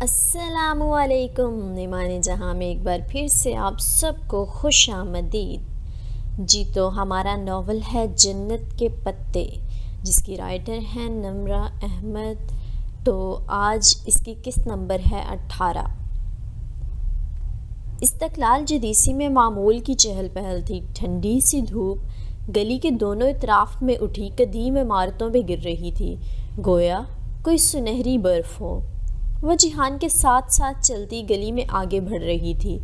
السلام علیکم ایمان جہاں میں ایک بار پھر سے آپ سب کو خوش آمدید۔ جی تو ہمارا ناول ہے جنت کے پتے، جس کی رائٹر ہیں نمرہ احمد۔ تو آج اس کی قسط نمبر ہے 18۔ استقلال جدیسی میں معمول کی چہل پہل تھی۔ ٹھنڈی سی دھوپ گلی کے دونوں اطراف میں اٹھی قدیم عمارتوں پہ گر رہی تھی، گویا کوئی سنہری برف ہو۔ وہ جہان کے ساتھ ساتھ چلتی گلی میں آگے بڑھ رہی تھی۔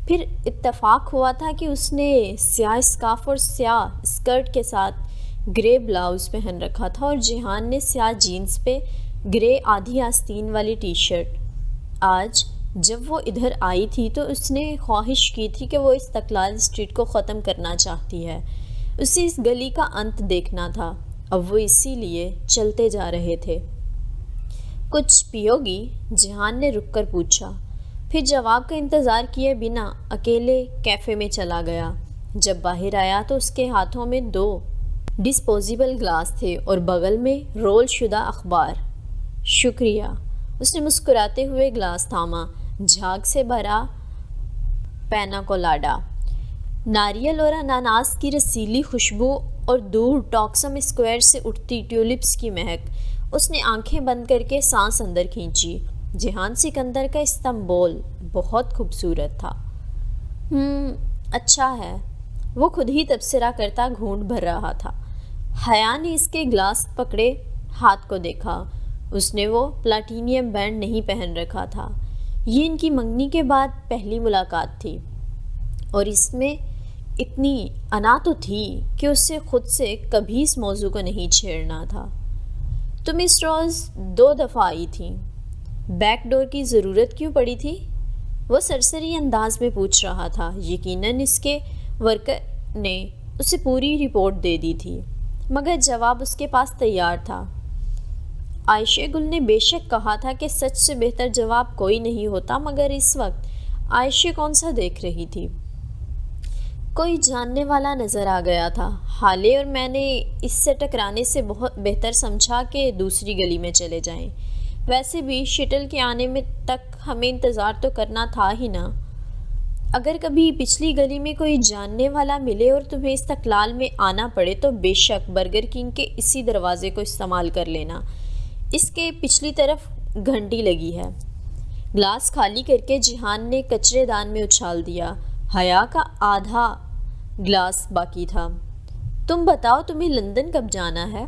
پھر اتفاق ہوا تھا کہ اس نے سیاہ اسکارف اور سیاہ اسکرٹ کے ساتھ گرے بلاؤز پہن رکھا تھا، اور جہان نے سیاہ جینز پہ گرے آدھی آستین والی ٹی شرٹ۔ آج جب وہ ادھر آئی تھی تو اس نے خواہش کی تھی کہ وہ استقلال اسٹریٹ کو ختم کرنا چاہتی ہے، اسے اس گلی کا انت دیکھنا تھا۔ اب وہ اسی لیے چلتے جا رہے تھے۔ کچھ پیو گی؟ جہان نے رک کر پوچھا، پھر جواب کا انتظار کیے بنا اکیلے کیفے میں چلا گیا۔ جب باہر آیا تو اس کے ہاتھوں میں 2 ڈسپوزیبل گلاس تھے اور بغل میں رول شدہ اخبار۔ شکریہ، اس نے مسکراتے ہوئے گلاس تھاما۔ جھاگ سے بھرا پینا کولاڈا، ناریل اور اناناس کی رسیلی خوشبو اور دور ٹاکسم اسکوائر سے اٹھتی ٹیولپس کی مہک۔ اس نے آنکھیں بند کر کے سانس اندر کھینچی۔ جہان سکندر کا استنبول بہت خوبصورت تھا۔ اچھا ہے، وہ خود ہی تبصرہ کرتا گھونٹ بھر رہا تھا۔ حیا نے اس کے گلاس پکڑے ہاتھ کو دیکھا۔ اس نے وہ پلاٹینیم بینڈ نہیں پہن رکھا تھا۔ یہ ان کی منگنی کے بعد پہلی ملاقات تھی، اور اس میں اتنی انا تو تھی کہ اسے خود سے کبھی اس موضوع کو نہیں چھیڑنا تھا۔ تم اس روز 2 دفعہ آئی تھیں، بیک ڈور کی ضرورت کیوں پڑی تھی؟ وہ سرسری انداز میں پوچھ رہا تھا۔ یقیناً اس کے ورکر نے اسے پوری رپورٹ دے دی تھی، مگر جواب اس کے پاس تیار تھا۔ عائشہ گل نے بے شک کہا تھا کہ سچ سے بہتر جواب کوئی نہیں ہوتا، مگر اس وقت عائشہ کون سا دیکھ رہی تھی؟ کوئی جاننے والا نظر آ گیا تھا۔ حالے اور میں نے اس سے ٹکرانے سے بہت بہتر سمجھا کہ دوسری گلی میں چلے جائیں۔ ویسے بھی شٹل کے آنے میں تک ہمیں انتظار تو کرنا تھا ہی نا۔ اگر کبھی پچھلی گلی میں کوئی جاننے والا ملے اور تمہیں استقلال میں آنا پڑے تو بے شک برگر کنگ کے اسی دروازے کو استعمال کر لینا، اس کے پچھلی طرف گھنٹی لگی ہے۔ گلاس خالی کر کے جہان نے کچرے دان میں اچھال دیا۔ حیا کا آدھا گلاس باقی تھا۔ تم بتاؤ تمہیں لندن کب جانا ہے؟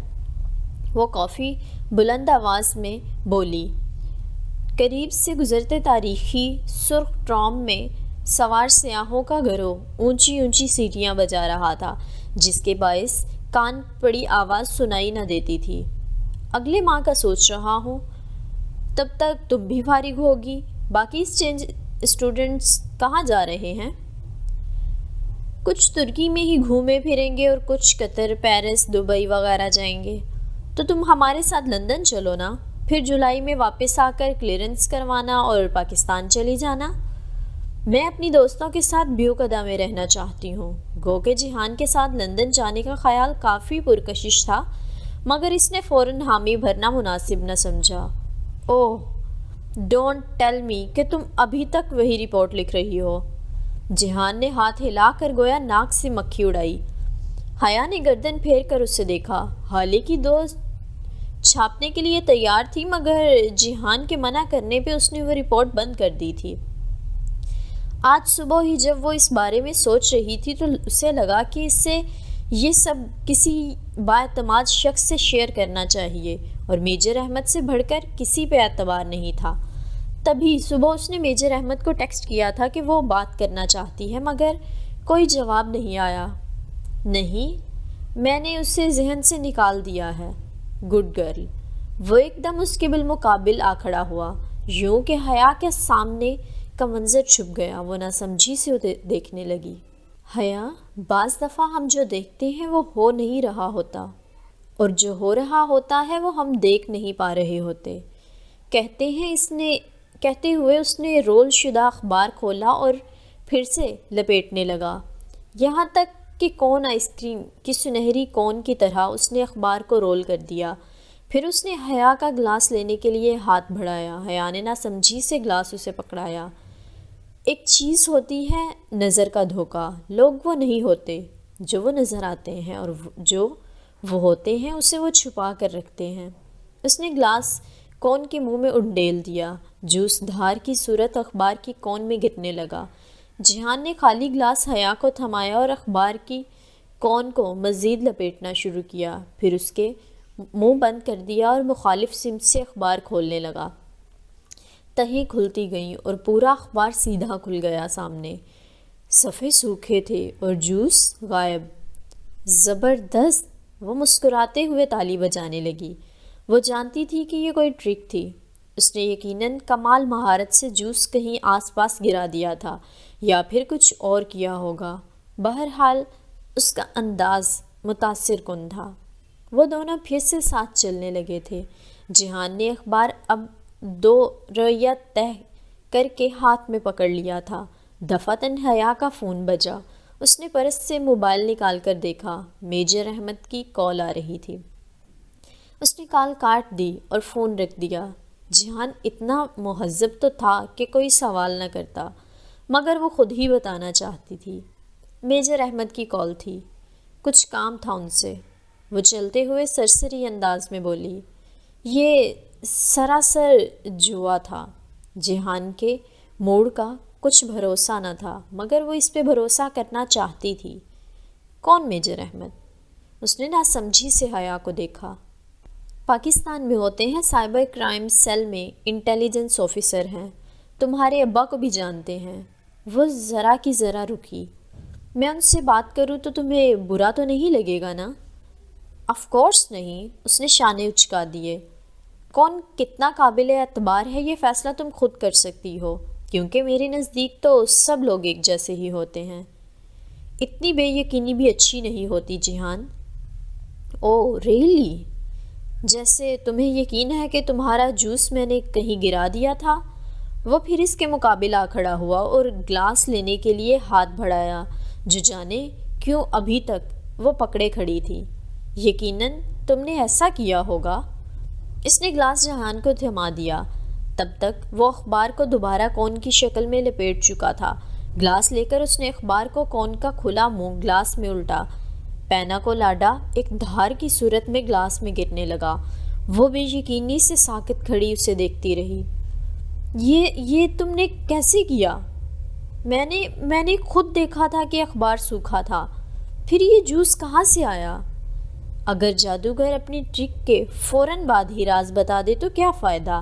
وہ کافی بلند آواز میں بولی۔ قریب سے گزرتے تاریخی سرخ ٹرام میں سوار سیاحوں کا گروہ اونچی اونچی سیٹیاں بجا رہا تھا، جس کے باعث کان پڑی آواز سنائی نہ دیتی تھی۔ اگلے ماہ کا سوچ رہا ہوں، تب تک تم بھی فارغ ہوگی۔ باقی اسٹوڈنٹس کہاں جا رہے ہیں؟ کچھ ترکی میں ہی گھومے پھریں گے اور کچھ قطر، پیرس، دبئی وغیرہ جائیں گے۔ تو تم ہمارے ساتھ لندن چلو نا، پھر جولائی میں واپس آ کر کلیئرنس کروانا اور پاکستان چلی جانا۔ میں اپنی دوستوں کے ساتھ بیوقدہ میں رہنا چاہتی ہوں۔ گو کہ جہان کے ساتھ لندن جانے کا خیال کافی پرکشش تھا، مگر اس نے فوراً حامی بھرنا مناسب نہ سمجھا۔ اوہ، ڈونٹ ٹیل می کہ تم ابھی تک وہی رپورٹ لکھ رہی ہو۔ جہان نے ہاتھ ہلا کر گویا ناک سے مکھی اڑائی۔ حیا نے گردن پھیر کر اسے دیکھا۔ حالے کی دوست چھاپنے کے لیے تیار تھی، مگر جہان کے منع کرنے پہ اس نے وہ رپورٹ بند کر دی تھی۔ آج صبح ہی جب وہ اس بارے میں سوچ رہی تھی تو اسے لگا کہ اسے یہ سب کسی بااعتماد شخص سے شیئر کرنا چاہیے، اور میجر احمد سے بڑھ کر کسی پہ اعتبار نہیں تھا۔ تبھی صبح اس نے میجر احمد کو ٹیکسٹ کیا تھا کہ وہ بات کرنا چاہتی ہے، مگر کوئی جواب نہیں آیا۔ نہیں، میں نے اسے ذہن سے نکال دیا ہے۔ Good girl. وہ ایک دم اس کے بالمقابل آ کھڑا ہوا، یوں کہ حیا کے سامنے کا منظر چھپ گیا۔ وہ نہ سمجھی سے دیکھنے لگی۔ حیا، بعض دفعہ ہم جو دیکھتے ہیں وہ ہو نہیں رہا ہوتا، اور جو ہو رہا ہوتا ہے وہ ہم دیکھ نہیں پا رہے ہوتے، کہتے ہوئے اس نے رول شدہ اخبار کھولا اور پھر سے لپیٹنے لگا، یہاں تک کہ کون آئس کریم کی سنہری کون کی طرح اس نے اخبار کو رول کر دیا۔ پھر اس نے حیا کا گلاس لینے کے لیے ہاتھ بڑھایا۔ حیا نے ناسمجھی سے گلاس اسے پکڑایا۔ ایک چیز ہوتی ہے نظر کا دھوکہ، لوگ وہ نہیں ہوتے جو وہ نظر آتے ہیں، اور جو وہ ہوتے ہیں اسے وہ چھپا کر رکھتے ہیں۔ اس نے گلاس کون کے منہ میں انڈیل دیا۔ جوس دھار کی صورت اخبار کی کون میں گرنے لگا۔ جہان نے خالی گلاس حیا کو تھمایا اور اخبار کی کون کو مزید لپیٹنا شروع کیا، پھر اس کے منہ بند کر دیا اور مخالف سمت سے اخبار کھولنے لگا۔ تہیں کھلتی گئیں اور پورا اخبار سیدھا کھل گیا سامنے۔ صفحے سوکھے تھے اور جوس غائب۔ زبردست! وہ مسکراتے ہوئے تالی بجانے لگی۔ وہ جانتی تھی کہ یہ کوئی ٹرک تھی۔ اس نے یقیناً کمال مہارت سے جوس کہیں آس پاس گرا دیا تھا یا پھر کچھ اور کیا ہوگا۔ بہرحال اس کا انداز متاثر کن تھا۔ وہ دونوں پھر سے ساتھ چلنے لگے تھے۔ جہان نے اخبار اب 2 رویہ طے کر کے ہاتھ میں پکڑ لیا تھا۔ دفعتاً حیا کا فون بجا۔ اس نے پرس سے موبائل نکال کر دیکھا، میجر احمد کی کال آ رہی تھی۔ اس نے کال کاٹ دی اور فون رکھ دیا۔ جہان اتنا مہذب تو تھا کہ کوئی سوال نہ کرتا، مگر وہ خود ہی بتانا چاہتی تھی۔ میجر احمد کی کال تھی، کچھ کام تھا ان سے۔ وہ چلتے ہوئے سرسری انداز میں بولی۔ یہ سراسر جوا تھا۔ جہان کے موڈ کا کچھ بھروسہ نہ تھا، مگر وہ اس پہ بھروسہ کرنا چاہتی تھی۔ کون میجر احمد؟ اس نے ناسمجھی سے حیا کو دیکھا۔ پاکستان میں ہوتے ہیں، سائبر کرائم سیل میں انٹیلیجنس آفیسر ہیں، تمہارے ابا کو بھی جانتے ہیں۔ وہ ذرا کی ذرا رکی۔ میں ان سے بات کروں تو تمہیں برا تو نہیں لگے گا نا؟ آف کورس نہیں، اس نے شانے اچکا دیے۔ کون کتنا قابل اعتبار ہے یہ فیصلہ تم خود کر سکتی ہو، کیونکہ میرے نزدیک تو سب لوگ ایک جیسے ہی ہوتے ہیں۔ اتنی بے یقینی بھی اچھی نہیں ہوتی جہان۔ او ریئلی؟ جیسے تمہیں یقین ہے کہ تمہارا جوس میں نے کہیں گرا دیا تھا؟ وہ پھر اس کے مقابل آ کھڑا ہوا اور گلاس لینے کے لیے ہاتھ بڑھایا، جو جانے کیوں ابھی تک وہ پکڑے کھڑی تھی۔ یقیناً تم نے ایسا کیا ہوگا۔ اس نے گلاس جہان کو تھما دیا۔ تب تک وہ اخبار کو دوبارہ کون کی شکل میں لپیٹ چکا تھا۔ گلاس لے کر اس نے اخبار کو کون کا کھلا منہ گلاس میں الٹا۔ پینا کو لاڈا ایک دھار کی صورت میں گلاس میں گرنے لگا۔ وہ بے یقینی سے ساکت کھڑی اسے دیکھتی رہی۔ یہ تم نے کیسے کیا؟ میں نے خود دیکھا تھا کہ اخبار سوکھا تھا، پھر یہ جوس کہاں سے آیا؟ اگر جادوگر اپنی ٹرک کے فوراً بعد ہی راز بتا دے تو کیا فائدہ؟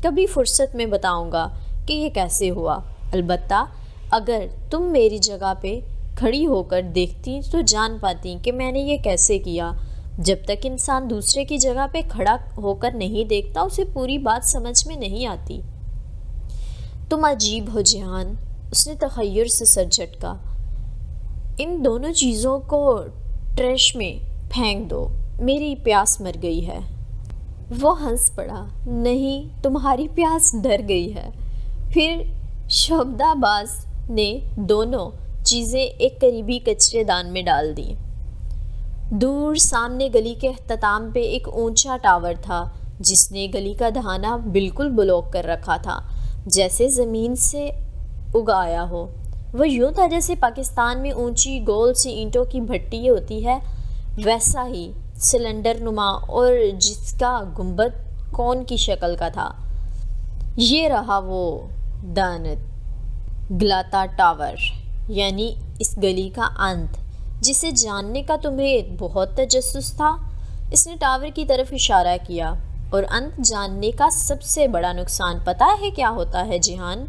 کبھی فرصت میں بتاؤں گا کہ یہ کیسے ہوا۔ البتہ اگر تم میری جگہ پہ کھڑی ہو کر دیکھتی تو جان پاتی کہ میں نے یہ کیسے کیا۔ جب تک انسان دوسرے کی جگہ پہ کھڑا ہو کر نہیں دیکھتا اسے پوری بات سمجھ میں نہیں آتی۔ تم عجیب ہو جہان، اس نے تخیر سے سر جھٹکا۔ ان دونوں چیزوں کو ٹریش میں پھینک دو، میری پیاس مر گئی ہے۔ وہ ہنس پڑا۔ نہیں، تمہاری پیاس ڈر گئی ہے۔ پھر شعبدہ باز نے دونوں چیزیں ایک قریبی کچرے دان میں ڈال دیں۔ دور سامنے گلی کے اختتام پہ ایک اونچا ٹاور تھا، جس نے گلی کا دہانہ بالکل بلاک کر رکھا تھا، جیسے زمین سے اگایا ہو۔ وہ یوں تھا جیسے پاکستان میں اونچی گول سی اینٹوں کی بھٹی ہوتی ہے، ویسا ہی سلنڈر نما، اور جس کا گنبد کون کی شکل کا تھا۔ یہ رہا وہ دانت گلاتا ٹاور، یعنی اس گلی کا انت، جسے جاننے کا تمہیں بہت تجسس تھا۔ اس نے ٹاور کی طرف اشارہ کیا۔ اور انت جاننے کا سب سے بڑا نقصان پتہ ہے کیا ہوتا ہے جہان؟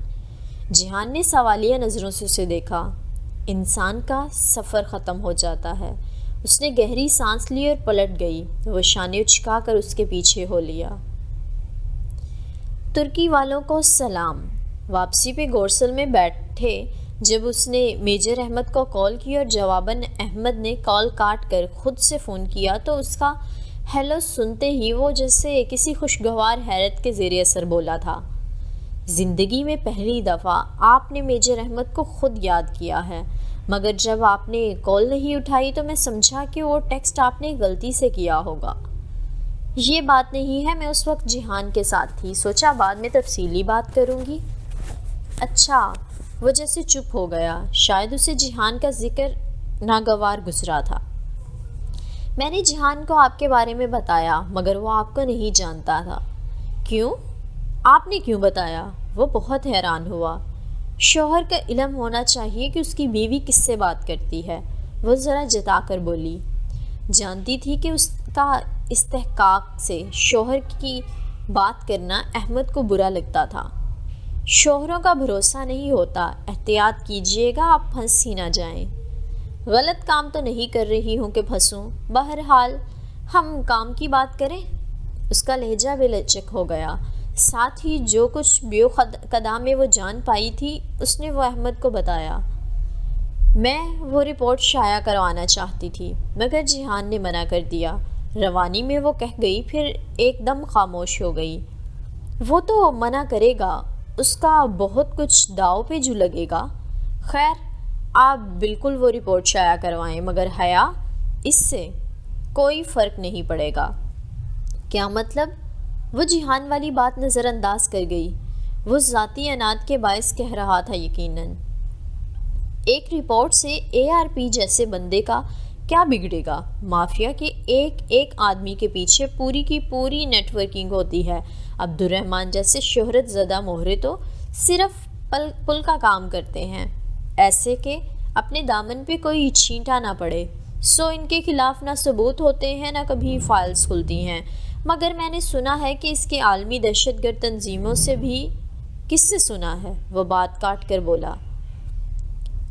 جہان نے سوالیہ نظروں سے اسے دیکھا۔ انسان کا سفر ختم ہو جاتا ہے۔ اس نے گہری سانس لی اور پلٹ گئی۔ وہ شانے اچکا کر اس کے پیچھے ہو لیا۔ ترکی والوں کو سلام۔ واپسی پہ گورسل میں بیٹھے جب اس نے میجر احمد کو کال کی اور جواباً احمد نے کال کاٹ کر خود سے فون کیا تو اس کا ہیلو سنتے ہی وہ جیسے کسی خوشگوار حیرت کے زیر اثر بولا تھا۔ زندگی میں پہلی دفعہ آپ نے میجر احمد کو خود یاد کیا ہے، مگر جب آپ نے کال نہیں اٹھائی تو میں سمجھا کہ وہ ٹیکسٹ آپ نے غلطی سے کیا ہوگا۔ یہ بات نہیں ہے، میں اس وقت جہان کے ساتھ تھی، سوچا بعد میں تفصیلی بات کروں گی۔ اچھا، وہ جیسے چپ ہو گیا، شاید اسے جہان کا ذکر ناگوار گزرا تھا۔ میں نے جہان کو آپ کے بارے میں بتایا، مگر وہ آپ کو نہیں جانتا تھا۔ کیوں؟ آپ نے کیوں بتایا؟ وہ بہت حیران ہوا۔ شوہر کا علم ہونا چاہیے کہ اس کی بیوی کس سے بات کرتی ہے، وہ ذرا جتا کر بولی۔ جانتی تھی کہ اس کا استحقاق سے شوہر کی بات کرنا احمد کو برا لگتا تھا۔ شوہروں کا بھروسہ نہیں ہوتا، احتیاط کیجیے گا آپ پھنس ہی نہ جائیں۔ غلط کام تو نہیں کر رہی ہوں کہ پھنسوں، بہرحال ہم کام کی بات کریں۔ اس کا لہجہ بے لچک ہو گیا، ساتھ ہی جو کچھ بیو قدا میں وہ جان پائی تھی اس نے وہ احمد کو بتایا۔ میں وہ رپورٹ شائع کروانا چاہتی تھی، مگر جہان نے منع کر دیا۔ روانی میں وہ کہہ گئی، پھر ایک دم خاموش ہو گئی۔ وہ تو منع کرے گا، اس کا بہت کچھ داؤ پہ جو لگے گا۔ خیر، آپ بالکل وہ رپورٹ شائع کروائیں، مگر حیا، اس سے کوئی فرق نہیں پڑے گا۔ کیا مطلب؟ وہ جہان والی بات نظر انداز کر گئی۔ وہ ذاتی اناد کے باعث کہہ رہا تھا، یقیناً۔ ایک رپورٹ سے ARP جیسے بندے کا کیا بگڑے گا؟ مافیا کے ایک آدمی کے پیچھے پوری کی پوری نیٹ ورکنگ ہوتی ہے۔ عبد الرحمن جیسے شہرت زدہ مہرے تو صرف پل کا کام کرتے ہیں، ایسے کہ اپنے دامن پہ کوئی چھینٹا نہ پڑے۔ سو ان کے خلاف نہ ثبوت ہوتے ہیں، نہ کبھی فائلز کھلتی ہیں۔ مگر میں نے سنا ہے کہ اس کے عالمی دہشت گرد تنظیموں سے بھی۔ کس سے سنا ہے؟ وہ بات کاٹ کر بولا۔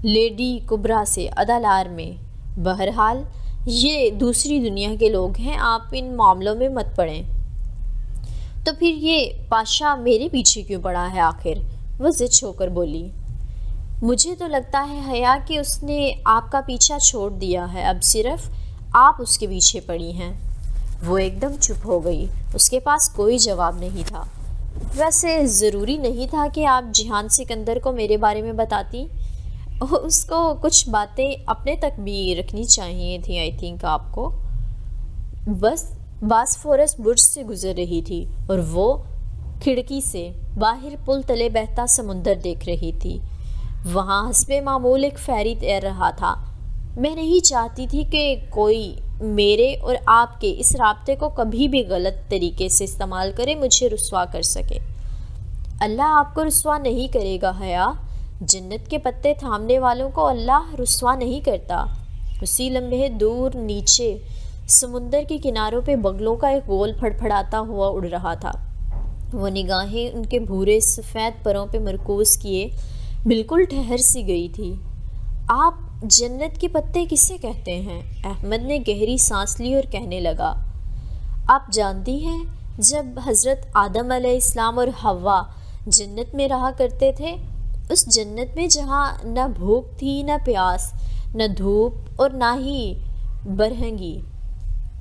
لیڈی کبرا سے ادالار میں۔ بہرحال یہ دوسری دنیا کے لوگ ہیں، آپ ان معاملوں میں مت پڑیں۔ تو پھر یہ پاشا میرے پیچھے کیوں پڑا ہے آخر؟ وہ ضد ہو کر بولی۔ مجھے تو لگتا ہے حیا کہ اس نے آپ کا پیچھا چھوڑ دیا ہے، اب صرف آپ اس کے پیچھے پڑی ہیں۔ وہ ایک دم چپ ہو گئی، اس کے پاس کوئی جواب نہیں تھا۔ ویسے ضروری نہیں تھا کہ آپ جہان سکندر کو میرے بارے میں بتاتی، اس کو کچھ باتیں اپنے تک بھی رکھنی چاہیے تھیں۔ آئی تھنک آپ کو بس باسفورس برج سے گزر رہی تھی اور وہ کھڑکی سے باہر پل تلے بہتا سمندر دیکھ رہی تھی۔ وہاں حسب معمول ایک فیری تیر رہا تھا۔ میں نہیں چاہتی تھی کہ کوئی میرے اور آپ کے اس رابطے کو کبھی بھی غلط طریقے سے استعمال کرے، مجھے رسوا کر سکے۔ اللہ آپ کو رسوا نہیں کرے گا حیا، جنت کے پتے تھامنے والوں کو اللہ رسوا نہیں کرتا۔ اسی لمحے دور نیچے سمندر کے کناروں پہ بگلوں کا ایک گول پھڑپھڑاتا ہوا اڑ رہا تھا۔ وہ نگاہیں ان کے بھورے سفید پروں پہ مرکوز کیے بالکل ٹھہر سی گئی تھی۔ آپ جنت کے پتے کسے کہتے ہیں؟ احمد نے گہری سانس لی اور کہنے لگا۔ آپ جانتی ہیں جب حضرت آدم علیہ السلام اور حوا جنت میں رہا کرتے تھے، اس جنت میں جہاں نہ بھوک تھی، نہ پیاس، نہ دھوپ اور نہ ہی برہنگی،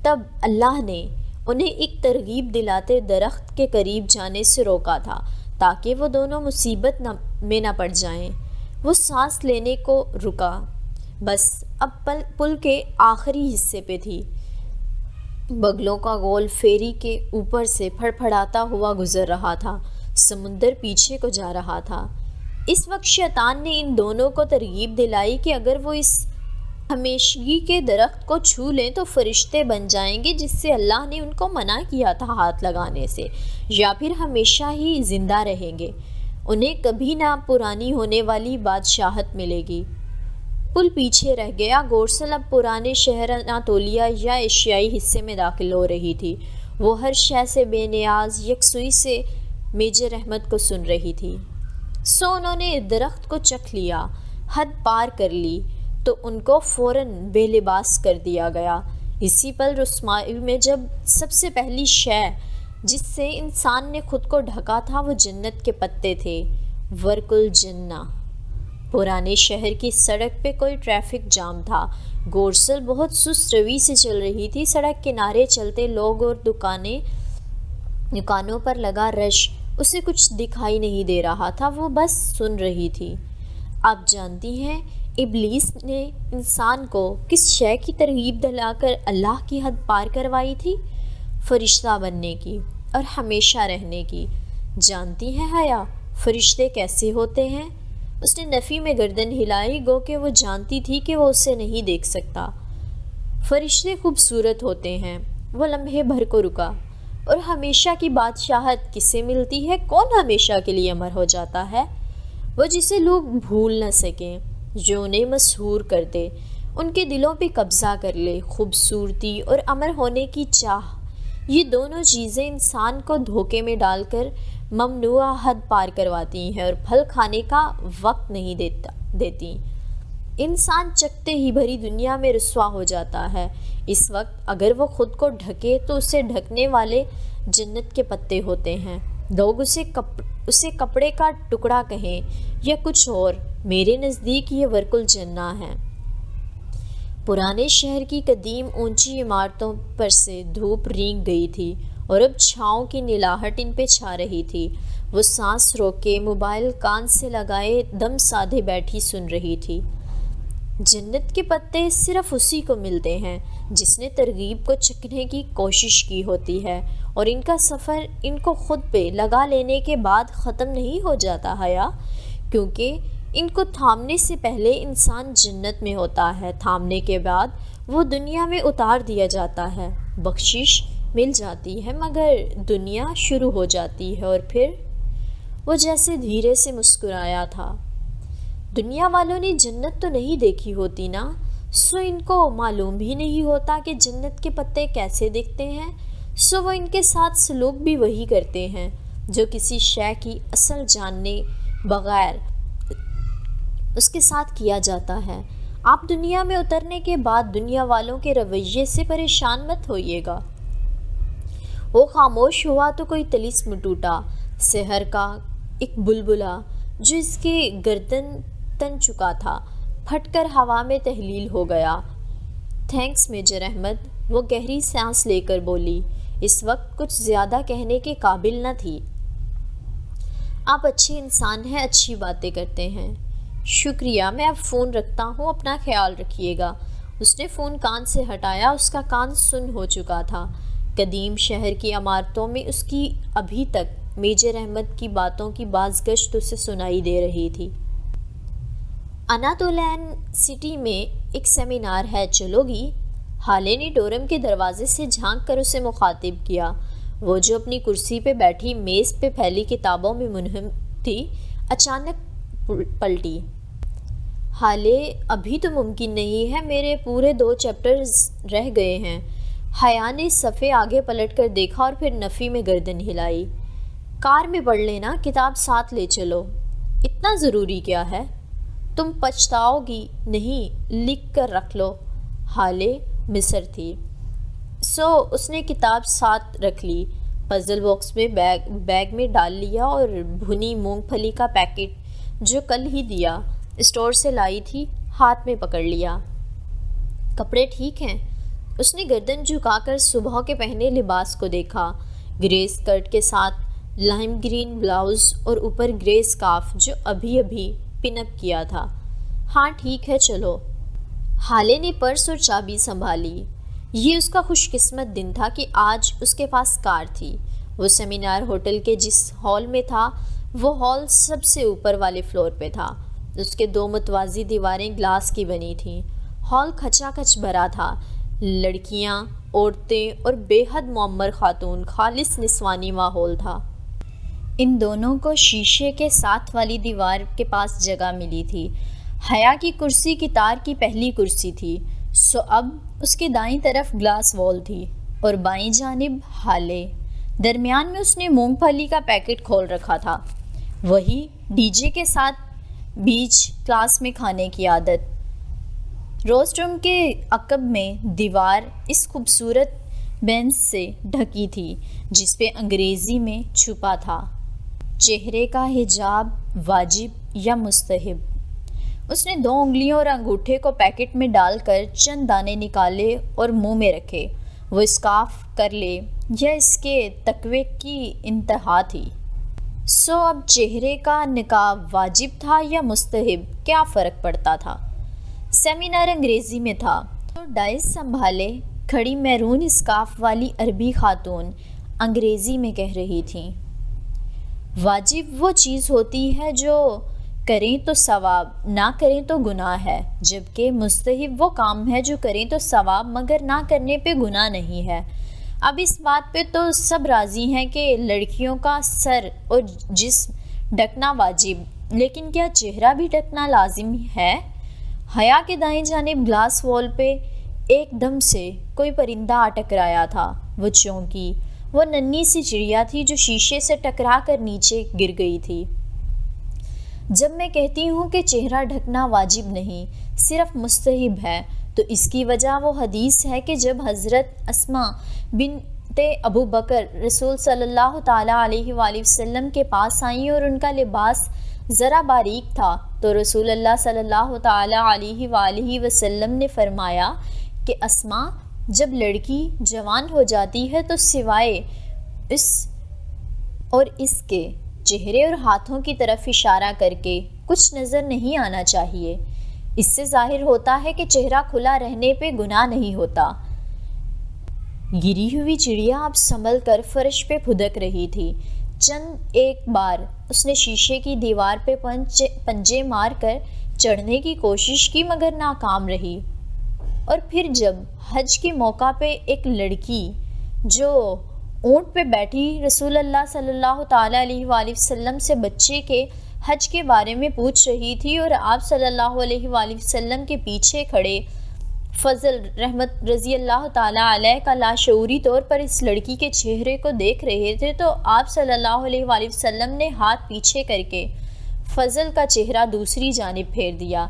تب اللہ نے انہیں ایک ترغیب دلاتے درخت کے قریب جانے سے روکا تھا تاکہ وہ دونوں مصیبت میں نہ پڑ جائیں۔ وہ سانس لینے کو رکا، بس اب پل کے آخری حصے پہ تھی۔ بگلوں کا گول فیری کے اوپر سے پھڑپھڑاتا ہوا گزر رہا تھا، سمندر پیچھے کو جا رہا تھا۔ اس وقت شیطان نے ان دونوں کو ترغیب دلائی کہ اگر وہ اس ہمیشگی کے درخت کو چھو لیں تو فرشتے بن جائیں گے، جس سے اللہ نے ان کو منع کیا تھا ہاتھ لگانے سے، یا پھر ہمیشہ ہی زندہ رہیں گے، انہیں کبھی نہ پرانی ہونے والی بادشاہت ملے گی۔ پل پیچھے رہ گیا۔ گورسل اب پرانے شہر اناطولیہ یا ایشیائی حصے میں داخل ہو رہی تھی۔ وہ ہر شے سے بے نیاز یکسوئی سے میجر احمد کو سن رہی تھی۔ سو انہوں نے درخت کو چکھ لیا، حد پار کر لی تو ان کو فوراً بے لباس کر دیا گیا۔ اسی پل رسوائی میں جب سب سے پہلی شے جس سے انسان نے خود کو ڈھکا تھا وہ جنت کے پتے تھے، ورق الجنہ۔ پرانے شہر کی سڑک پہ کوئی ٹریفک جام تھا۔ گورسل بہت سست روی سے چل رہی تھی۔ سڑک کنارے چلتے لوگ اور دکانوں پر لگا رش اسے کچھ دکھائی نہیں دے رہا تھا، وہ بس سن رہی تھی۔ آپ جانتی ہیں ابلیس نے انسان کو کس شے کی ترغیب دلا کر اللہ کی حد پار کروائی تھی؟ فرشتہ بننے کی اور ہمیشہ رہنے کی۔ جانتی ہیں حیا فرشتے کیسے ہوتے ہیں؟ اس نے نفی میں گردن ہلائی، گو کہ وہ جانتی تھی کہ وہ اسے نہیں دیکھ سکتا۔ فرشتے خوبصورت ہوتے ہیں۔ وہ لمحے بھر کو رکا۔ اور ہمیشہ کی بادشاہت کسے ملتی ہے؟ کون ہمیشہ کے لیے امر ہو جاتا ہے؟ وہ جسے لوگ بھول نہ سکیں، جو انہیں مسحور کر دے، ان کے دلوں پہ قبضہ کر لے۔ خوبصورتی اور امر ہونے کی چاہ، یہ دونوں چیزیں انسان کو دھوکے میں ڈال کر ممنوع حد پار کرواتی ہیں اور پھل کھانے کا وقت نہیں دیتی۔ انسان چکتے ہی بھری دنیا میں رسوا ہو جاتا ہے۔ اس وقت اگر وہ خود کو ڈھکے تو اسے ڈھکنے والے جنت کے پتے ہوتے ہیں۔ لوگ اسے کپڑے کا ٹکڑا کہیں یا کچھ اور، میرے نزدیک یہ ورق الجنہ ہے۔ پرانے شہر کی قدیم اونچی عمارتوں پر سے دھوپ رینگ گئی تھی اور اب چھاؤں کی نلاہٹ ان پہ چھا رہی تھی۔ وہ سانس روکے موبائل کان سے لگائے دم سادھے بیٹھی سن رہی تھی۔ جنت کے پتے صرف اسی کو ملتے ہیں جس نے ترغیب کو چکھنے کی کوشش کی ہوتی ہے، اور ان کا سفر ان کو خود پہ لگا لینے کے بعد ختم نہیں ہو جاتا حیا، کیونکہ ان کو تھامنے سے پہلے انسان جنت میں ہوتا ہے، تھامنے کے بعد وہ دنیا میں اتار دیا جاتا ہے۔ بخشش مل جاتی ہے مگر دنیا شروع ہو جاتی ہے، اور پھر وہ جیسے دھیرے سے مسکرایا تھا۔ دنیا والوں نے جنت تو نہیں دیکھی ہوتی نا، سو ان کو معلوم بھی نہیں ہوتا کہ جنت کے پتے کیسے دکھتے ہیں، سو وہ ان کے ساتھ سلوک بھی وہی کرتے ہیں جو کسی شے کی اصل جاننے بغیر اس کے ساتھ کیا جاتا ہے۔ آپ دنیا میں اترنے کے بعد دنیا والوں کے رویے سے پریشان مت ہوئیے گا۔ وہ خاموش ہوا تو کوئی طلسم ٹوٹا، سحر کا ایک بلبلا جو اس کے گردن تن چکا تھا، پھٹ کر ہوا میں تحلیل ہو گیا۔ تھینکس میجر احمد، وہ گہری سانس لے کر بولی۔ اس وقت کچھ زیادہ کہنے کے قابل نہ تھی۔ آپ اچھے انسان ہیں، اچھی باتیں کرتے ہیں۔ شکریہ، میں اب فون رکھتا ہوں، اپنا خیال رکھیے گا۔ اس نے فون کان سے ہٹایا، اس کا کان سن ہو چکا تھا۔ قدیم شہر کی عمارتوں میں اس کی ابھی تک میجر احمد کی باتوں کی باز گشت اسے سنائی دے رہی تھی۔ اناتولین سٹی میں ایک سیمینار ہے، چلو گی؟ حالے نے ڈورم کے دروازے سے جھانک کر اسے مخاطب کیا۔ وہ جو اپنی کرسی پہ بیٹھی میز پہ پھیلی کتابوں میں منہمک تھی، اچانک پلٹی۔ حالے، ابھی تو ممکن نہیں ہے، میرے پورے 2 چیپٹرز رہ گئے ہیں۔ حیا نے صفحے آگے پلٹ کر دیکھا اور پھر نفی میں گردن ہلائی۔ کار میں پڑھ لینا، کتاب ساتھ لے چلو۔ اتنا ضروری کیا ہے؟ تم پچھتاؤ گی نہیں، لکھ کر رکھ لو۔ حالے مصر تھی، سو اس نے کتاب ساتھ رکھ لی، پزل باکس میں بیگ میں ڈال لیا اور بھنی مونگ پھلی کا پیکٹ جو کل ہی دیا اسٹور سے لائی تھی ہاتھ میں پکڑ لیا۔ کپڑے ٹھیک ہیں؟ اس نے گردن جھکا کر صبح کے پہنے لباس کو دیکھا، گرے اسکرٹ کے ساتھ لائم گرین بلاؤز اور اوپر گرے اسکارف جو ابھی پن اپ کیا تھا۔ ہاں ٹھیک ہے، چلو۔ حالے نے پرس اور چابی سنبھالی۔ یہ اس کا خوش قسمت دن تھا کہ آج اس کے پاس کار تھی۔ وہ سیمینار ہوٹل کے جس ہال میں تھا، وہ ہال سب سے اوپر والے فلور پہ تھا۔ اس کے 2 متوازی دیواریں گلاس کی بنی تھیں۔ ہال کھچا کھچ بھرا تھا، لڑکیاں، عورتیں اور بے حد معمر خاتون، خالص نسوانی ماحول تھا۔ ان دونوں کو شیشے کے ساتھ والی دیوار کے پاس جگہ ملی تھی۔ حیا کی کرسی کتار کی پہلی کرسی تھی، سو اب اس کے دائیں طرف گلاس وال تھی اور بائیں جانب حالے۔ درمیان میں اس نے مونگ پھلی کا پیکٹ کھول رکھا تھا، وہی ڈی جے کے ساتھ بیچ کلاس میں کھانے کی عادت۔ روسٹ روم کے عقب میں دیوار اس خوبصورت بینچ سے ڈھکی تھی جس پہ انگریزی میں چھپا تھا، چہرے کا حجاب واجب یا مستحب۔ اس نے 2 انگلیوں اور انگوٹھے کو پیکٹ میں ڈال کر چند دانے نکالے اور منہ میں رکھے۔ وہ اسکارف کر لے یا اس کے تقوی کی انتہا تھی۔ سو اب چہرے کا نقاب واجب تھا یا مستحب، کیا فرق پڑتا تھا؟ سیمینار انگریزی میں تھا تو ڈائس سنبھالے کھڑی میرون اسکارف والی عربی خاتون انگریزی میں کہہ رہی تھیں۔ واجب وہ چیز ہوتی ہے جو کریں تو ثواب، نہ کریں تو گناہ ہے، جبکہ مستحب وہ کام ہے جو کریں تو ثواب مگر نہ کرنے پہ گناہ نہیں ہے۔ اب اس بات پہ تو سب راضی ہیں کہ لڑکیوں کا سر اور جسم ڈھکنا واجب، لیکن کیا چہرہ بھی ڈھکنا لازم ہے؟ حیا کے دائیں جانب گلاس وال پہ ایک دم سے کوئی پرندہ آ ٹکرایا تھا۔ وہ چونکی، وہ ننھی سی چڑیا تھی جو شیشے سے ٹکرا کر نیچے گر گئی تھی۔ جب میں کہتی ہوں کہ چہرہ ڈھکنا واجب نہیں، صرف مستحب ہے، تو اس کی وجہ وہ حدیث ہے کہ جب حضرت اسماء بنت ابو بکر رسول صلی اللہ تعالیٰ علیہ وآلہ وسلم کے پاس آئیں اور ان کا لباس ذرا باریک تھا، تو رسول اللہ صلی اللہ تعالیٰ علیہ وآلہ وسلم نے فرمایا کہ اسماء، جب لڑکی جوان ہو جاتی ہے تو سوائے اس کے چہرے اور ہاتھوں کی طرف اشارہ کر کے کچھ نظر نہیں آنا چاہیے۔ اس سے ظاہر ہوتا ہے کہ چہرہ کھلا رہنے پہ گناہ نہیں ہوتا۔ گری ہوئی چڑیا اب سنبھل کر فرش پہ پھدک رہی تھی۔ چند ایک بار اس نے شیشے کی دیوار پہ پنجے مار کر چڑھنے کی کوشش کی مگر ناکام رہی، اور پھر جب حج کے موقع پہ ایک لڑکی جو اونٹ پہ بیٹھی رسول اللہ صلی اللہ تعالیٰ علیہ وآلہ وسلم سے بچے کے حج کے بارے میں پوچھ رہی تھی، اور آپ صلی اللہ علیہ وآلہ وسلم کے پیچھے کھڑے فضل رحمت رضی اللہ تعالیٰ علیہ کا لاشعوری طور پر اس لڑکی کے چہرے کو دیکھ رہے تھے، تو آپ صلی اللہ علیہ وآلہ وسلم نے ہاتھ پیچھے کر کے فضل کا چہرہ دوسری جانب پھیر دیا،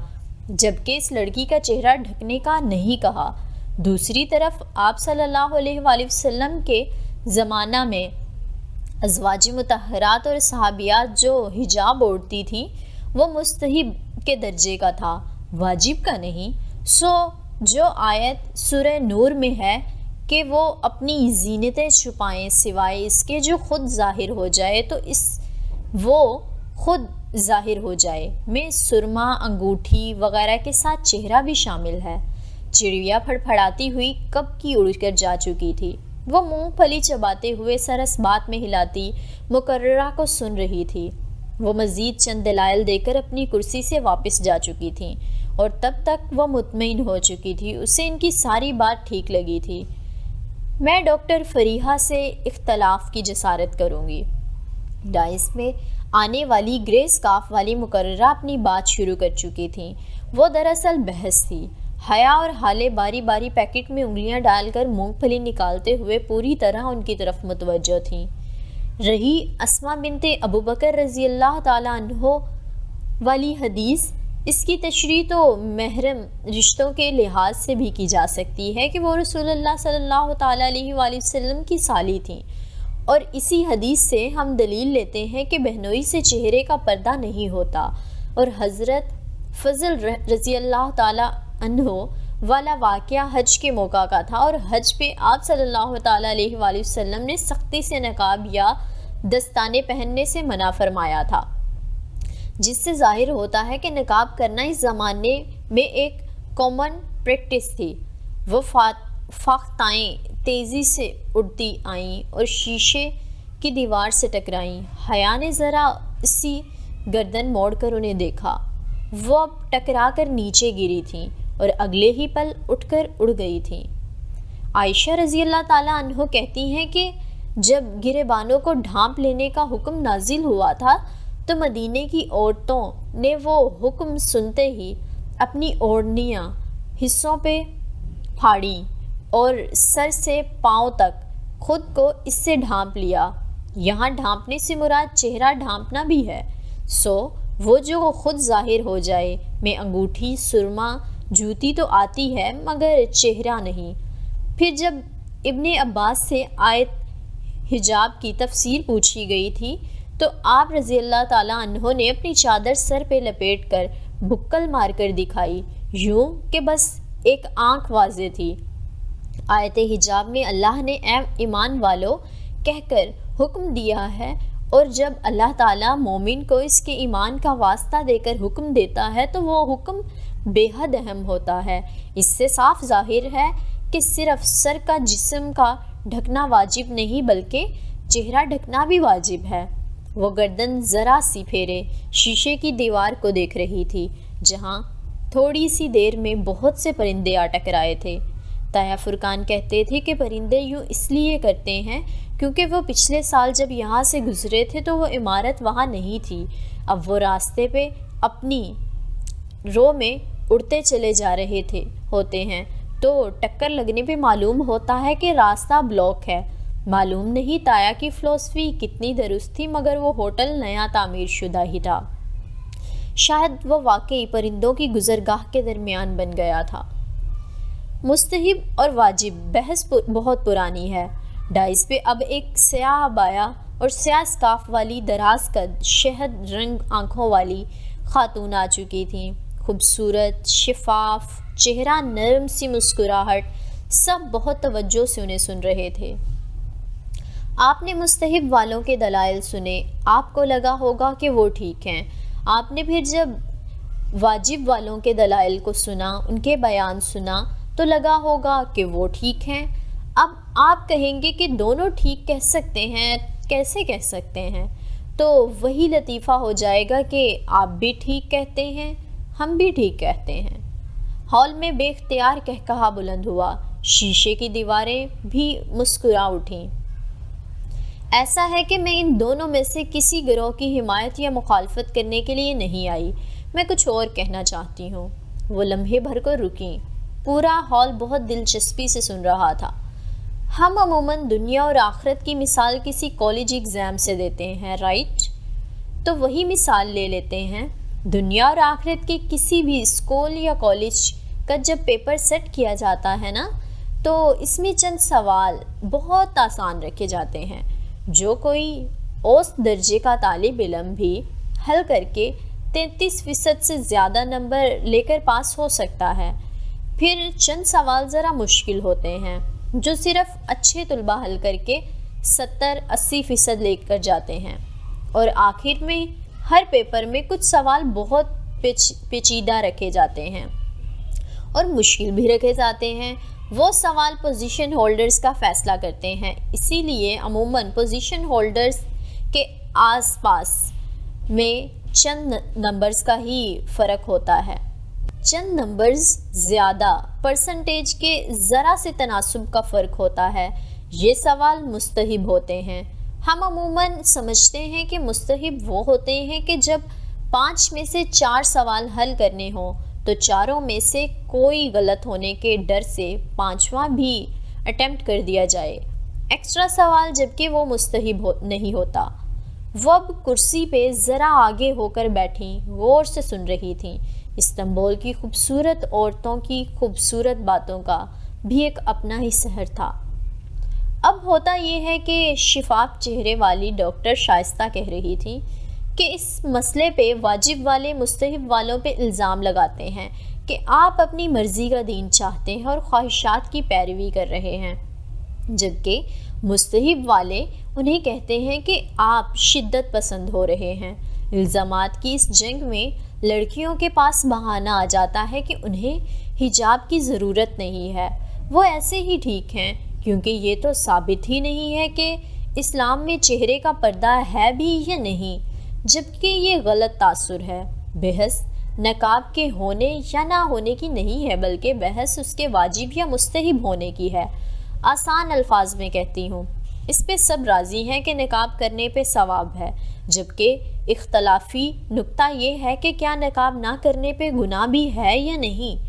جبکہ اس لڑکی کا چہرہ ڈھکنے کا نہیں کہا۔ دوسری طرف آپ صلی اللہ علیہ وآلہ وسلم کے زمانہ میں ازواج مطہرات اور صحابیات جو حجاب اوڑھتی تھیں وہ مستحب کے درجے کا تھا، واجب کا نہیں۔ جو آیت سورہ نور میں ہے کہ وہ اپنی زینتیں چھپائیں سوائے اس کے جو خود ظاہر ہو جائے، تو وہ خود ظاہر ہو جائے میں سرما، انگوٹھی وغیرہ کے ساتھ چہرہ بھی شامل ہے۔ چڑیا پھڑپھڑاتی ہوئی کب کی اڑ کر جا چکی تھی۔ وہ مونگ پھلی چباتے ہوئے سر اس بات میں ہلاتی مقررہ کو سن رہی تھی۔ وہ مزید چند دلائل دے کر اپنی کرسی سے واپس جا چکی تھیں، اور تب تک وہ مطمئن ہو چکی تھی، اسے ان کی ساری بات ٹھیک لگی تھی۔ میں ڈاکٹر فریحہ سے اختلاف کی جسارت کروں گی۔ ڈائس میں آنے والی گرے اسکارف والی مقررہ اپنی بات شروع کر چکی تھیں۔ وہ دراصل بحث تھی۔ حیا اور ہالے باری باری پیکٹ میں انگلیاں ڈال کر مونگ پھلی نکالتے ہوئے پوری طرح ان کی طرف متوجہ تھیں۔ رہی اسماء بنت ابو بکر رضی اللہ تعالیٰ عنہ والی حدیث، اس کی تشریح تو محرم رشتوں کے لحاظ سے بھی کی جا سکتی ہے کہ وہ رسول اللہ صلی اللہ تعالیٰ علیہ وآلہ وسلم کی سالی تھیں، اور اسی حدیث سے ہم دلیل لیتے ہیں کہ بہنوئی سے چہرے کا پردہ نہیں ہوتا، اور حضرت فضل رضی اللہ تعالیٰ عنہ والا واقعہ حج کے موقع کا تھا، اور حج پہ آپ صلی اللہ تعالیٰ علیہ وآلہ وسلم نے سختی سے نقاب یا دستانے پہننے سے منع فرمایا تھا، جس سے ظاہر ہوتا ہے کہ نقاب کرنا اس زمانے میں ایک کامن پریکٹس تھی۔ وہ فاختائیں تیزی سے اڑتی آئیں اور شیشے کی دیوار سے ٹکرائیں۔ حیا نے ذرا اسی گردن موڑ کر انہیں دیکھا۔ وہ اب ٹکرا کر نیچے گری تھیں اور اگلے ہی پل اٹھ کر اڑ گئی تھیں۔ عائشہ رضی اللہ تعالیٰ عنہ کہتی ہیں کہ جب گریبانوں کو ڈھانپ لینے کا حکم نازل ہوا تھا تو مدینے کی عورتوں نے وہ حکم سنتے ہی اپنی اوڑھنیاں حصوں پہ پھاڑی اور سر سے پاؤں تک خود کو اس سے ڈھانپ لیا۔ یہاں ڈھانپنے سے مراد چہرہ ڈھانپنا بھی ہے۔ وہ جو خود ظاہر ہو جائے میں انگوٹھی، سرما، جوتی تو آتی ہے مگر چہرہ نہیں۔ پھر جب ابن عباس سے آیت حجاب کی تفسیر پوچھی گئی تھی تو آپ رضی اللہ تعالیٰ عنہ نے اپنی چادر سر پہ لپیٹ کر بھکل مار کر دکھائی، یوں کہ بس ایک آنکھ واضح تھی۔ آیت حجاب میں اللہ نے اے ایمان والو کہہ کر حکم دیا ہے، اور جب اللہ تعالیٰ مومن کو اس کے ایمان کا واسطہ دے کر حکم دیتا ہے تو وہ حکم بے حد اہم ہوتا ہے۔ اس سے صاف ظاہر ہے کہ صرف سر کا جسم کا ڈھکنا واجب نہیں بلکہ چہرہ ڈھکنا بھی واجب ہے۔ وہ گردن ذرا سی پھیرے شیشے کی دیوار کو دیکھ رہی تھی جہاں تھوڑی سی دیر میں بہت سے پرندے آ ٹکرائے تھے۔ تایا فرقان کہتے تھے کہ پرندے یوں اس لیے کرتے ہیں کیونکہ وہ پچھلے سال جب یہاں سے گزرے تھے تو وہ عمارت وہاں نہیں تھی۔ اب وہ راستے پہ اپنی رو میں اڑتے چلے جا رہے ہوتے ہیں تو ٹکر لگنے پہ معلوم ہوتا ہے کہ راستہ بلاک ہے۔ معلوم نہیں تایا کی فلسفی کتنی درست تھی مگر وہ ہوٹل نیا تعمیر شدہ ہی تھا۔ شاید وہ واقعی پرندوں کی گزرگاہ کے درمیان بن گیا تھا۔ مستحب اور واجب بحث بہت پرانی ہے۔ ڈائز پہ اب ایک سیاہ عبایا اور سیاہ اسکارف والی دراز قد شہد رنگ آنکھوں والی خاتون آ چکی تھیں۔ خوبصورت، شفاف چہرہ، نرم سی مسکراہٹ، سب بہت توجہ سے انہیں سن رہے تھے۔ آپ نے مستحب والوں کے دلائل سنے، آپ کو لگا ہوگا کہ وہ ٹھیک ہیں۔ آپ نے پھر جب واجب والوں کے دلائل کو سنا، ان کے بیان سنا تو لگا ہوگا کہ وہ ٹھیک ہیں۔ اب آپ کہیں گے کہ دونوں ٹھیک کہہ سکتے ہیں، کیسے کہہ سکتے ہیں؟ تو وہی لطیفہ ہو جائے گا کہ آپ بھی ٹھیک کہتے ہیں، ہم بھی ٹھیک کہتے ہیں۔ ہال میں بے اختیار قہقہا بلند ہوا، شیشے کی دیواریں بھی مسکرا اٹھیں۔ ایسا ہے کہ میں ان دونوں میں سے کسی گروہ کی حمایت یا مخالفت کرنے کے لیے نہیں آئی، میں کچھ اور کہنا چاہتی ہوں۔ وہ لمحے بھر کو رکیں۔ پورا ہال بہت دلچسپی سے سن رہا تھا۔ ہم عموماً دنیا اور آخرت کی مثال کسی کالج ایگزام سے دیتے ہیں، رائٹ؟ تو وہی مثال لے لیتے ہیں۔ دنیا اور آخرت کے کسی بھی اسکول یا کالج کا جب پیپر سیٹ کیا جاتا ہے نا تو اس میں چند سوال بہت آسان رکھے جاتے ہیں جو کوئی اوسط درجے کا طالب علم بھی حل کر کے 33% سے زیادہ نمبر لے کر پاس ہو سکتا ہے۔ پھر چند سوال ذرا مشکل ہوتے ہیں جو صرف اچھے طلباء حل کر کے 70-80% لے کر جاتے ہیں، اور آخر میں ہر پیپر میں کچھ سوال بہت پیچیدہ رکھے جاتے ہیں اور مشکل بھی رکھے جاتے ہیں۔ وہ سوال پوزیشن ہولڈرز کا فیصلہ کرتے ہیں، اسی لیے عموماً پوزیشن ہولڈرز کے آس پاس میں چند نمبرز کا ہی فرق ہوتا ہے، چند نمبرز زیادہ پرسنٹیج کے ذرا سے تناسب کا فرق ہوتا ہے۔ یہ سوال مستحب ہوتے ہیں۔ ہم عموماً سمجھتے ہیں کہ مستحب وہ ہوتے ہیں کہ جب 5 میں سے 4 سوال حل کرنے ہوں تو چاروں میں سے کوئی غلط ہونے کے ڈر سے 5واں بھی اٹیمپٹ کر دیا جائے۔ ایکسٹرا سوال جبکہ وہ مستحب نہیں ہوتا۔ وہ اب کرسی پہ ذرا آگے ہو کر بیٹھیں، غور سے سن رہی تھیں۔ استنبول کی خوبصورت عورتوں کی خوبصورت باتوں کا بھی ایک اپنا ہی سحر تھا۔ اب ہوتا یہ ہے کہ شفاف چہرے والی ڈاکٹر شائستہ کہہ رہی تھی کہ اس مسئلے پہ واجب والے مستحب والوں پہ الزام لگاتے ہیں کہ آپ اپنی مرضی کا دین چاہتے ہیں اور خواہشات کی پیروی کر رہے ہیں، جبکہ مستحب والے انہیں کہتے ہیں کہ آپ شدت پسند ہو رہے ہیں۔ الزامات کی اس جنگ میں لڑکیوں کے پاس بہانہ آ جاتا ہے کہ انہیں حجاب کی ضرورت نہیں ہے، وہ ایسے ہی ٹھیک ہیں، کیونکہ یہ تو ثابت ہی نہیں ہے کہ اسلام میں چہرے کا پردہ ہے بھی یا نہیں، جبکہ یہ غلط تاثر ہے۔ بحث نقاب کے ہونے یا نہ ہونے کی نہیں ہے بلکہ بحث اس کے واجب یا مستحب ہونے کی ہے۔ آسان الفاظ میں کہتی ہوں، اس پہ سب راضی ہیں کہ نقاب کرنے پہ ثواب ہے، جبکہ اختلافی نقطہ یہ ہے کہ کیا نقاب نہ کرنے پہ گناہ بھی ہے یا نہیں۔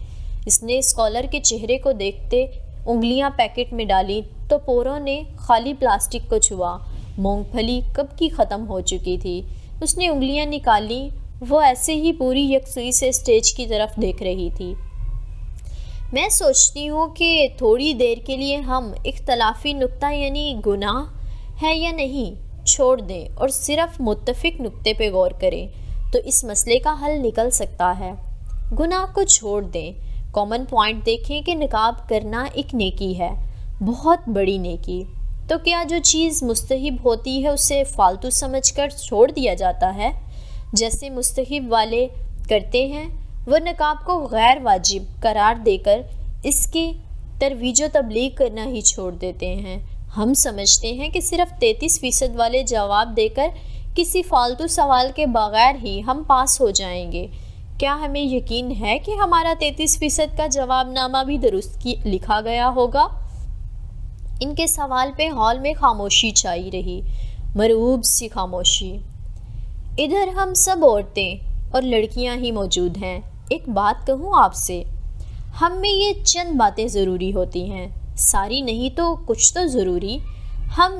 اس نے اسکالر کے چہرے کو دیکھتے انگلیاں پیکٹ میں ڈالی تو پوروں نے خالی پلاسٹک کو چھوا۔ مونگ پھلی کب کی ختم ہو چکی تھی۔ اس نے انگلیاں نکالی، وہ ایسے ہی پوری یکسوئی سے اسٹیج کی طرف دیکھ رہی تھی۔ میں سوچتی ہوں کہ تھوڑی دیر کے لیے ہم اختلافی نقطہ یعنی گناہ ہے یا نہیں چھوڑ دیں اور صرف متفق نقطے پہ غور کریں تو اس مسئلے کا حل نکل سکتا ہے۔ گناہ کو چھوڑ دیں، کامن پوائنٹ دیکھیں کہ نقاب کرنا ایک نیکی ہے، بہت بڑی نیکی۔ تو کیا جو چیز مستحب ہوتی ہے اسے فالتو سمجھ کر چھوڑ دیا جاتا ہے؟ جیسے مستحب والے کرتے ہیں، وہ نقاب کو غیر واجب قرار دے کر اس کے ترویج و تبلیغ کرنا ہی چھوڑ دیتے ہیں۔ ہم سمجھتے ہیں کہ صرف 33% والے جواب دے کر کسی فالتو سوال کے بغیر ہی ہم پاس ہو جائیں گے۔ کیا ہمیں یقین ہے کہ ہمارا 33% کا جواب نامہ بھی درست لکھا گیا ہوگا؟ ان کے سوال پہ ہال میں خاموشی چھائی رہی، مرعوب سی خاموشی۔ ادھر ہم سب عورتیں اور لڑکیاں ہی موجود ہیں۔ ایک بات کہوں آپ سے، ہم میں یہ چند باتیں ضروری ہوتی ہیں، ساری نہیں تو کچھ تو ضروری۔ ہم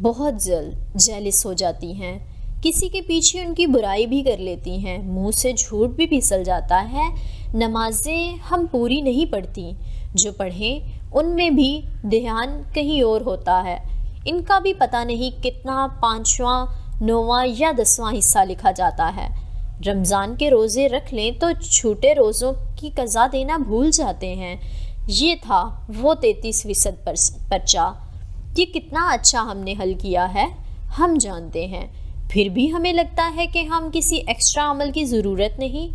بہت جلد جیلس ہو جاتی ہیں، کسی کے پیچھے ان کی برائی بھی کر لیتی ہیں، منہ سے جھوٹ بھی پھسل جاتا ہے۔ نمازیں ہم پوری نہیں پڑھتی، جو پڑھیں ان میں بھی دھیان کہیں اور ہوتا ہے۔ ان کا بھی پتہ نہیں کتنا 5واں 9واں یا 10واں حصہ لکھا جاتا ہے۔ رمضان کے روزے رکھ لیں تو چھوٹے روزوں کی قضا دینا بھول جاتے ہیں۔ یہ تھا وہ 33% پرچہ۔ یہ کتنا اچھا ہم نے حل کیا ہے ہم جانتے ہیں، پھر بھی ہمیں لگتا ہے کہ ہم کسی ایکسٹرا عمل کی ضرورت نہیں۔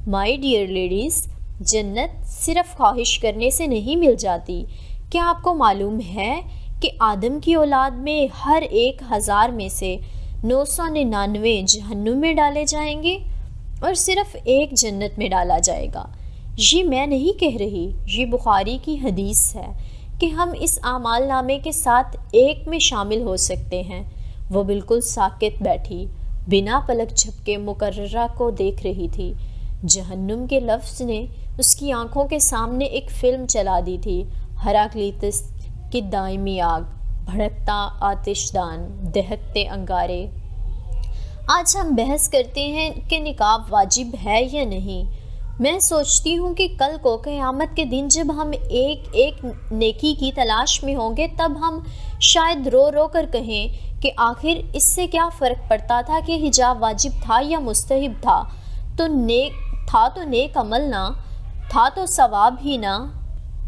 مائی ڈیئر لیڈیز، جنت صرف خواہش کرنے سے نہیں مل جاتی۔ کیا آپ کو معلوم ہے کہ آدم کی اولاد میں ہر 1000 میں سے 999 جہنم میں ڈالے جائیں گے اور صرف ایک جنت میں ڈالا جائے گا؟ یہ میں نہیں کہہ رہی، یہ بخاری کی حدیث ہے کہ ہم اس اعمال نامے کے ساتھ ایک میں شامل ہو سکتے ہیں۔ وہ بالکل ساکت بیٹھی، بنا پلک جھپکے مقررہ کو دیکھ رہی تھی۔ جہنم کے لفظ نے اس کی آنکھوں کے سامنے ایک فلم چلا دی تھی، ہراکلیتس کی دائمی آگ، بھڑکتا آتش دان، دہکتے انگارے۔ آج ہم بحث کرتے ہیں کہ نقاب واجب ہے یا نہیں۔ میں سوچتی ہوں کہ کل کو قیامت کے دن جب ہم ایک ایک نیکی کی تلاش میں ہوں گے، تب ہم شاید رو رو کر کہیں کہ آخر اس سے کیا فرق پڑتا تھا کہ حجاب واجب تھا یا مستحب تھا، تو نیک عمل نہ تھا تو ثواب ہی نہ،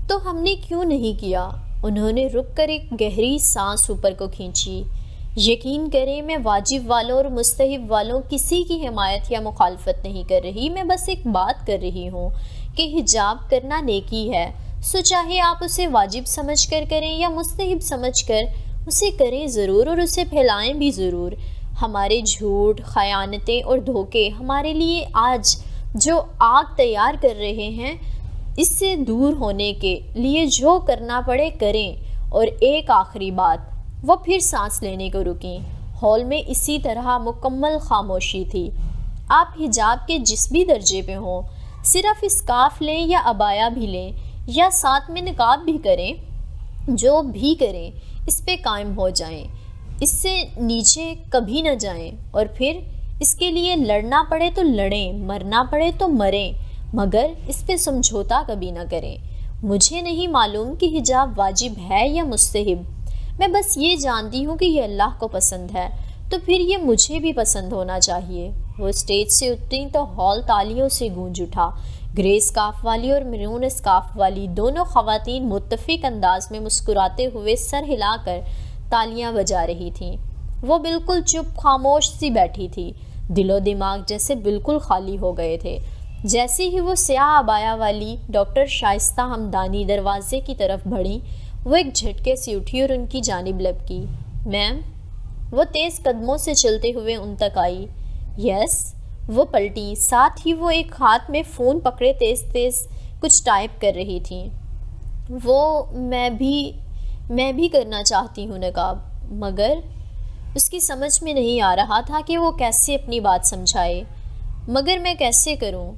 تو ہم نے کیوں نہیں کیا؟ انہوں نے رک کر ایک گہری سانس اوپر کو کھینچی۔ یقین کریں میں واجب والوں اور مستحب والوں کسی کی حمایت یا مخالفت نہیں کر رہی، میں بس ایک بات کر رہی ہوں کہ حجاب کرنا نیکی ہے، سو چاہے آپ اسے واجب سمجھ کر کریں یا مستحب سمجھ کر، اسے کریں ضرور اور اسے پھیلائیں بھی ضرور۔ ہمارے جھوٹ، خیانتیں اور دھوکے ہمارے لیے آج جو آگ تیار کر رہے ہیں، اس سے دور ہونے کے لیے جو کرنا پڑے کریں۔ اور ایک آخری بات، وہ پھر سانس لینے کو رکیں۔ ہال میں اسی طرح مکمل خاموشی تھی۔ آپ حجاب کے جس بھی درجے پہ ہوں، صرف اسکارف لیں یا عبایا بھی لیں یا ساتھ میں نقاب بھی کریں، جو بھی کریں اس پہ قائم ہو جائیں، اس سے نیچے کبھی نہ جائیں، اور پھر اس کے لیے لڑنا پڑے تو لڑیں، مرنا پڑے تو مریں، مگر اس پہ سمجھوتا کبھی نہ کریں۔ مجھے نہیں معلوم کہ حجاب واجب ہے یا مستحب، میں بس یہ جانتی ہوں کہ یہ اللہ کو پسند ہے، تو پھر یہ مجھے بھی پسند ہونا چاہیے۔ وہ اسٹیج سے اتری تو ہال تالیوں سے گونج اٹھا۔ گرے اسکارف والی اور میرون اسکارف والی دونوں خواتین متفق انداز میں مسکراتے ہوئے سر ہلا کر تالیاں بجا رہی تھیں۔ وہ بالکل چپ خاموش سی بیٹھی تھی، دل و دماغ جیسے بالکل خالی ہو گئے تھے۔ جیسے ہی وہ سیاہ عبایا والی ڈاکٹر شائستہ ہمدانی دروازے کی طرف بڑھیں، وہ ایک جھٹکے سے اٹھی اور ان کی جانب لپکی۔ میم؟ وہ تیز قدموں سے چلتے ہوئے ان تک آئی۔ یس؟ وہ پلٹی، ساتھ ہی وہ ایک ہاتھ میں فون پکڑے تیز تیز کچھ ٹائپ کر رہی تھیں۔ وہ میں بھی کرنا چاہتی ہوں نقاب، مگر اس کی سمجھ میں نہیں آ رہا تھا کہ وہ کیسے اپنی بات سمجھائے۔ مگر میں کیسے کروں؟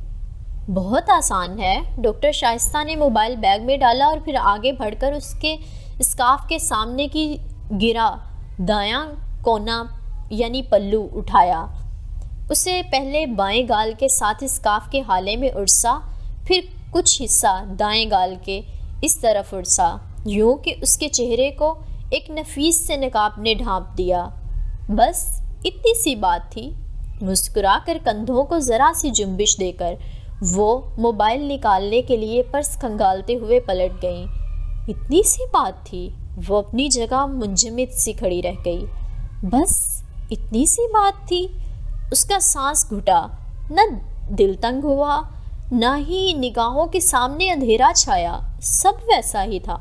بہت آسان ہے، ڈاکٹر شائستہ نے موبائل بیگ میں ڈالا اور پھر آگے بڑھ کر اس کے اسکارف کے سامنے کی گرا دایاں کونا یعنی پلو اٹھایا، اسے پہلے بائیں گال کے ساتھ اسکارف کے حالے میں اڑسا، پھر کچھ حصہ دائیں گال کے اس طرف اڑسا، یوں کہ اس کے چہرے کو ایک نفیس سے نقاب نے ڈھانپ دیا۔ بس اتنی سی بات تھی۔ مسکرا کر کندھوں کو ذرا سی جنبش دے کر وہ موبائل نکالنے کے لیے پرس کھنگالتے ہوئے پلٹ گئیں۔ اتنی سی بات تھی۔ وہ اپنی جگہ منجمد سی کھڑی رہ گئی۔ بس اتنی سی بات تھی۔ اس کا سانس گھٹا، نہ دل تنگ ہوا نہ ہی نگاہوں کے سامنے اندھیرا چھایا، سب ویسا ہی تھا۔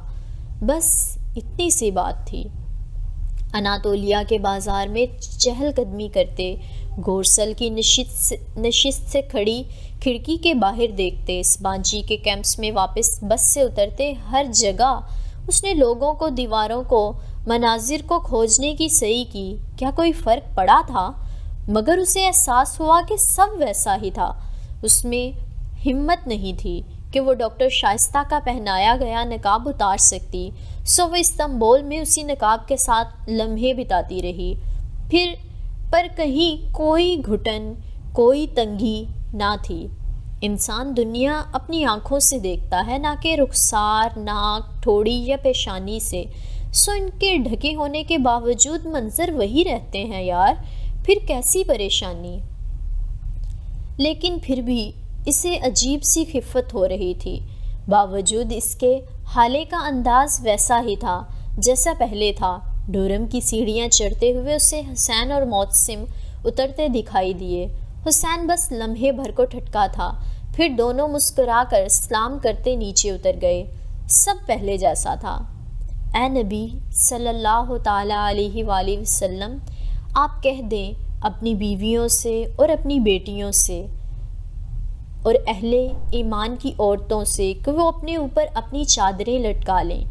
بس اتنی سی بات تھی۔ اناتولیا کے بازار میں چہل قدمی کرتے، گورسل کی نشست سے کھڑی کھڑکی کے باہر دیکھتے، اسپانچی کے کیمپس میں واپس بس سے اترتے، ہر جگہ اس نے لوگوں کو، دیواروں کو، مناظر کو کھوجنے کی سعی کی۔ کیا کوئی فرق پڑا تھا؟ مگر اسے احساس ہوا کہ سب ویسا ہی تھا۔ اس میں ہمت نہیں تھی کہ وہ ڈاکٹر شائستہ کا پہنایا گیا نقاب اتار سکتی، سو وہ استنبول میں اسی نقاب کے ساتھ لمحے بتاتی رہی۔ پر کہیں کوئی گھٹن، کوئی تنگی نہ تھی۔ انسان دنیا اپنی آنکھوں سے دیکھتا ہے، نہ کہ رخسار، ناک، ٹھوڑی یا پیشانی سے، سو ان کے ڈھکے ہونے کے باوجود منظر وہی رہتے ہیں یار، پھر کیسی پریشانی۔ لیکن پھر بھی اسے عجیب سی خفت ہو رہی تھی، باوجود اس کے حالے کا انداز ویسا ہی تھا جیسا پہلے تھا۔ ڈورم کی سیڑھیاں چڑھتے ہوئے اسے حسین اور معتصم اترتے دکھائی دیے۔ حسین بس لمحے بھر کو ٹھٹکا تھا، پھر دونوں مسکرا کر سلام کرتے نیچے اتر گئے۔ سب پہلے جیسا تھا۔ اے نبی صلی اللہ تعالیٰ علیہ وآلہ وسلم، آپ کہہ دیں اپنی بیویوں سے اور اپنی بیٹیوں سے اور اہل ایمان کی عورتوں سے کہ وہ اپنے اوپر اپنی چادریں لٹکا لیں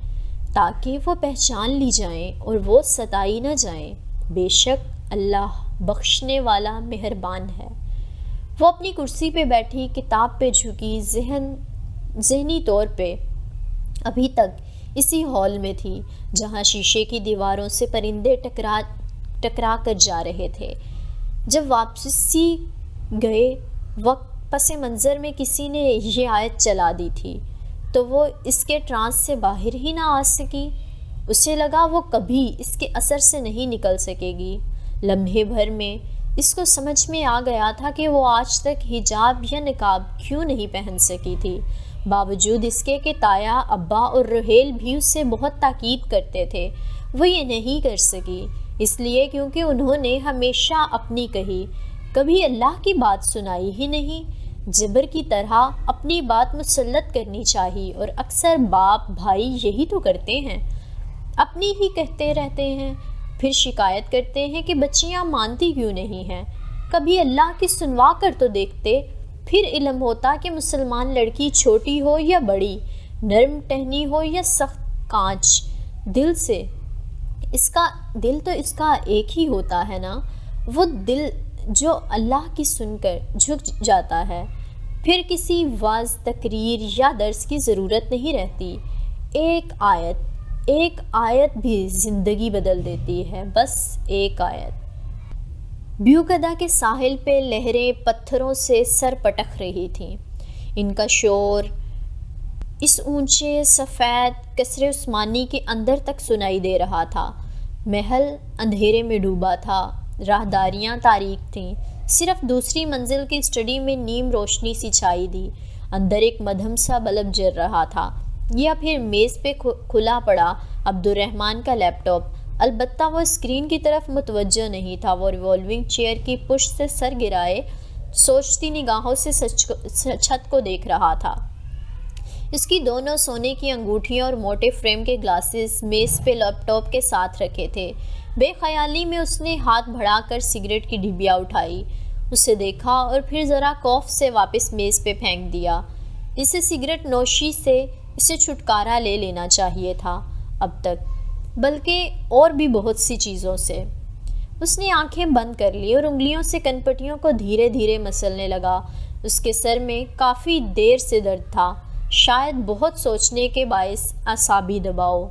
تاکہ وہ پہچان لی جائیں اور وہ ستائی نہ جائیں۔ بے شک اللہ بخشنے والا مہربان ہے۔ وہ اپنی کرسی پہ بیٹھی کتاب پہ جھکی، ذہنی طور پہ ابھی تک اسی ہال میں تھی جہاں شیشے کی دیواروں سے پرندے ٹکرا کر جا رہے تھے۔ جب واپسی گئے وقت پس منظر میں کسی نے یہ آیت چلا دی تھی تو وہ اس کے ٹرانس سے باہر ہی نہ آ سکی۔ اسے لگا وہ کبھی اس کے اثر سے نہیں نکل سکے گی۔ لمحے بھر میں اس کو سمجھ میں آ گیا تھا کہ وہ آج تک حجاب یا نقاب کیوں نہیں پہن سکی تھی، باوجود اس کے کہ تایا، ابا اور رحیل بھی اس سے بہت تاکید کرتے تھے۔ وہ یہ نہیں کر سکی اس لیے کیونکہ انہوں نے ہمیشہ اپنی کہی، کبھی اللہ کی بات سنائی ہی نہیں۔ جبر کی طرح اپنی بات مسلط کرنی چاہیے، اور اکثر باپ بھائی یہی تو کرتے ہیں، اپنی ہی کہتے رہتے ہیں، پھر شکایت کرتے ہیں کہ بچیاں مانتی کیوں نہیں ہیں۔ کبھی اللہ کی سنوا کر تو دیکھتے، پھر علم ہوتا کہ مسلمان لڑکی چھوٹی ہو یا بڑی، نرم ٹہنی ہو یا سخت کانچ دل سے، دل تو اس کا ایک ہی ہوتا ہے نا، وہ دل جو اللہ کی سن کر جھک جاتا ہے، پھر کسی واعظ، تقریر یا درس کی ضرورت نہیں رہتی۔ ایک آیت بھی زندگی بدل دیتی ہے، بس ایک آیت۔ بیوکدا کے ساحل پہ لہریں پتھروں سے سر پٹک رہی تھیں، ان کا شور اس اونچے سفید قصر عثمانی کے اندر تک سنائی دے رہا تھا۔ محل اندھیرے میں ڈوبا تھا، راہداریاں تاریک تھیں، صرف دوسری منزل کی اسٹڈی میں نیم روشنی سی چھائی دی، اندر ایک مدھم سا بلب جل رہا تھا، یا پھر میز پہ کھلا پڑا عبد الرحمن کا لیپ ٹاپ۔ البتہ وہ اسکرین کی طرف متوجہ نہیں تھا، وہ ریوالونگ چیئر کی پشت سے سر گرائے سوچتی نگاہوں سے چھت کو دیکھ رہا تھا۔ اس کی دونوں سونے کی انگوٹھیاں اور موٹے فریم کے گلاسز میز پہ لیپ ٹاپ کے ساتھ رکھے تھے۔ بے خیالی میں اس نے ہاتھ بڑھا کر سگریٹ کی ڈبیا اٹھائی، اسے دیکھا اور پھر ذرا خوف سے واپس میز پہ پھینک دیا۔ اسے سگریٹ نوشی سے اسے چھٹکارا لے لینا چاہیے تھا اب تک، بلکہ اور بھی بہت سی چیزوں سے۔ اس نے آنکھیں بند کر لی اور انگلیوں سے کنپٹیوں کو دھیرے دھیرے مسلنے لگا۔ اس کے سر میں کافی دیر سے درد تھا، شاید بہت سوچنے کے باعث اعصابی دباؤ۔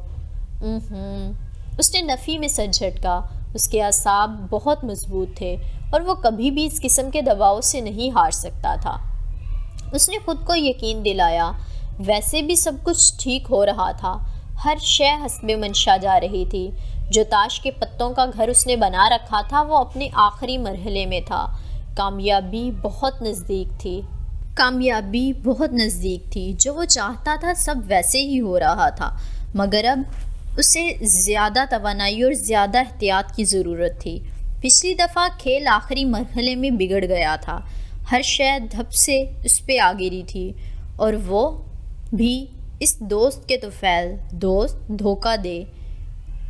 اس نے نفی میں سر جھٹکا۔ اس کے اعصاب بہت مضبوط تھے اور وہ کبھی بھی اس قسم کے دباؤ سے نہیں ہار سکتا تھا۔ اس نے خود کو یقین دلایا، ویسے بھی سب کچھ ٹھیک ہو رہا تھا، ہر شے حسب منشا جا رہی تھی۔ جو تاش کے پتوں کا گھر اس نے بنا رکھا تھا وہ اپنے آخری مرحلے میں تھا۔ کامیابی بہت نزدیک تھی، جو وہ چاہتا تھا سب ویسے ہی ہو رہا تھا، مگر اب اسے زیادہ توانائی اور زیادہ احتیاط کی ضرورت تھی۔ پچھلی دفعہ کھیل آخری مرحلے میں بگڑ گیا تھا، ہر شے دھپ سے اس پہ آ گری تھی، اور وہ بھی اس دوست کے طفیل، دوست دھوکہ دے،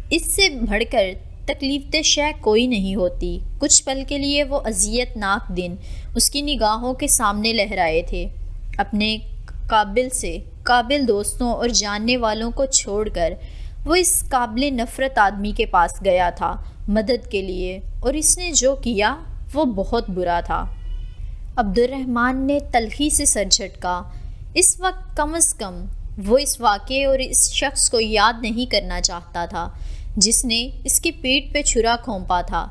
اس سے بڑھ کر تکلیف دہ شے کوئی نہیں ہوتی۔ کچھ پل کے لیے وہ اذیت ناک دن اس کی نگاہوں کے سامنے لہرائے تھے۔ اپنے قابل دوستوں اور جاننے والوں کو چھوڑ کر وہ اس قابل نفرت آدمی کے پاس گیا تھا مدد کے لیے، اور اس نے جو کیا وہ بہت برا تھا۔ عبد الرحمن نے تلخی سے سر جھٹکا۔ اس وقت کم از کم وہ اس واقعے اور اس شخص کو یاد نہیں کرنا چاہتا تھا جس نے اس کی پیٹھ پہ چھرا کھونپا تھا۔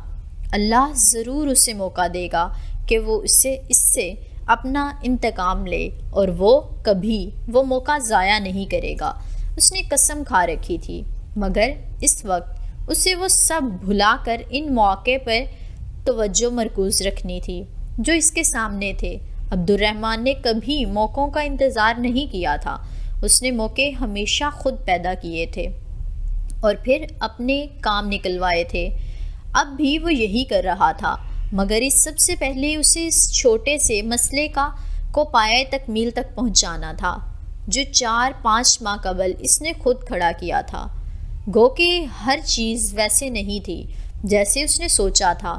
اللہ ضرور اسے موقع دے گا کہ وہ اس سے اپنا انتقام لے، اور وہ کبھی وہ موقع ضائع نہیں کرے گا۔ اس نے قسم کھا رکھی تھی، مگر اس وقت اسے وہ سب بھلا کر ان مواقع پر توجہ مرکوز رکھنی تھی جو اس کے سامنے تھے۔ عبد الرحمن نے کبھی موقعوں کا انتظار نہیں کیا تھا، اس نے موقع ہمیشہ خود پیدا کیے تھے اور پھر اپنے کام نکلوائے تھے۔ اب بھی وہ یہی کر رہا تھا، مگر اس سب سے پہلے اسے اس چھوٹے سے مسئلے کو پایۂ تکمیل تک پہنچانا تھا جو 4-5 ماہ قبل اس نے خود کھڑا کیا تھا۔ گو کہ ہر چیز ویسے نہیں تھی جیسے اس نے سوچا تھا۔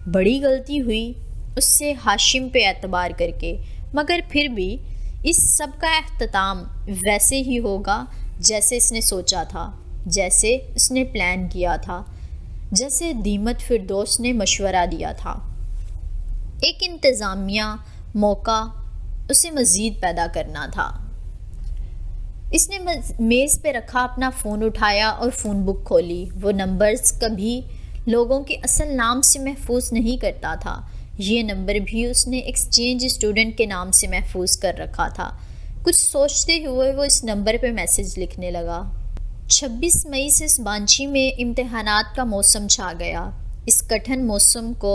بڑی غلطی ہوئی اس سے ہاشم پہ اعتبار کر کے، مگر پھر بھی اس سب کا اختتام ویسے ہی ہوگا جیسے اس نے سوچا تھا، جیسے اس نے پلان کیا تھا، جیسے دیمت فردوس نے مشورہ دیا تھا۔ ایک انتظامیہ موقع اسے مزید پیدا کرنا تھا۔ اس نے میز پہ رکھا اپنا فون اٹھایا اور فون بک کھولی۔ وہ نمبرز کبھی لوگوں کے اصل نام سے محفوظ نہیں کرتا تھا، یہ نمبر بھی اس نے ایکسچینج اسٹوڈنٹ کے نام سے محفوظ کر رکھا تھا۔ کچھ سوچتے ہوئے وہ اس نمبر پہ میسج لکھنے لگا۔ 26 مئی سے سبانچی میں امتحانات کا موسم چھا گیا۔ اس کٹھن موسم کو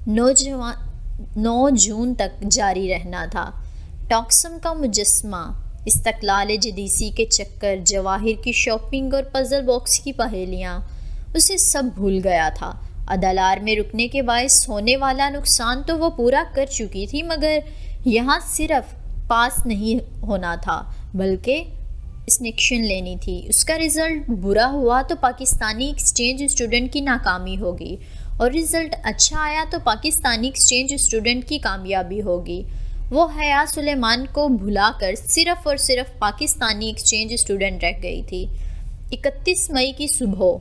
9 جون تک جاری رہنا تھا۔ ٹاکسم کا مجسمہ، استقلال جدیسی کے چکر، جواہر کی شاپنگ اور پزل باکس کی پہیلیاں، اسے سب بھول گیا تھا۔ ادالار میں رکنے کے باعث ہونے والا نقصان تو وہ پورا کر چکی تھی، مگر یہاں صرف پاس نہیں ہونا تھا بلکہ اسنیکشن لینی تھی۔ اس کا رزلٹ برا ہوا تو پاکستانی ایکسچینج اسٹوڈنٹ کی ناکامی ہوگی، اور رزلٹ اچھا آیا تو پاکستانی ایکسچینج اسٹوڈنٹ کی کامیابی ہوگی۔ وہ حیا سلیمان کو بھلا کر صرف اور صرف پاکستانی ایکسچینج اسٹوڈنٹ رہ گئی تھی۔ 31 مئی کی صبح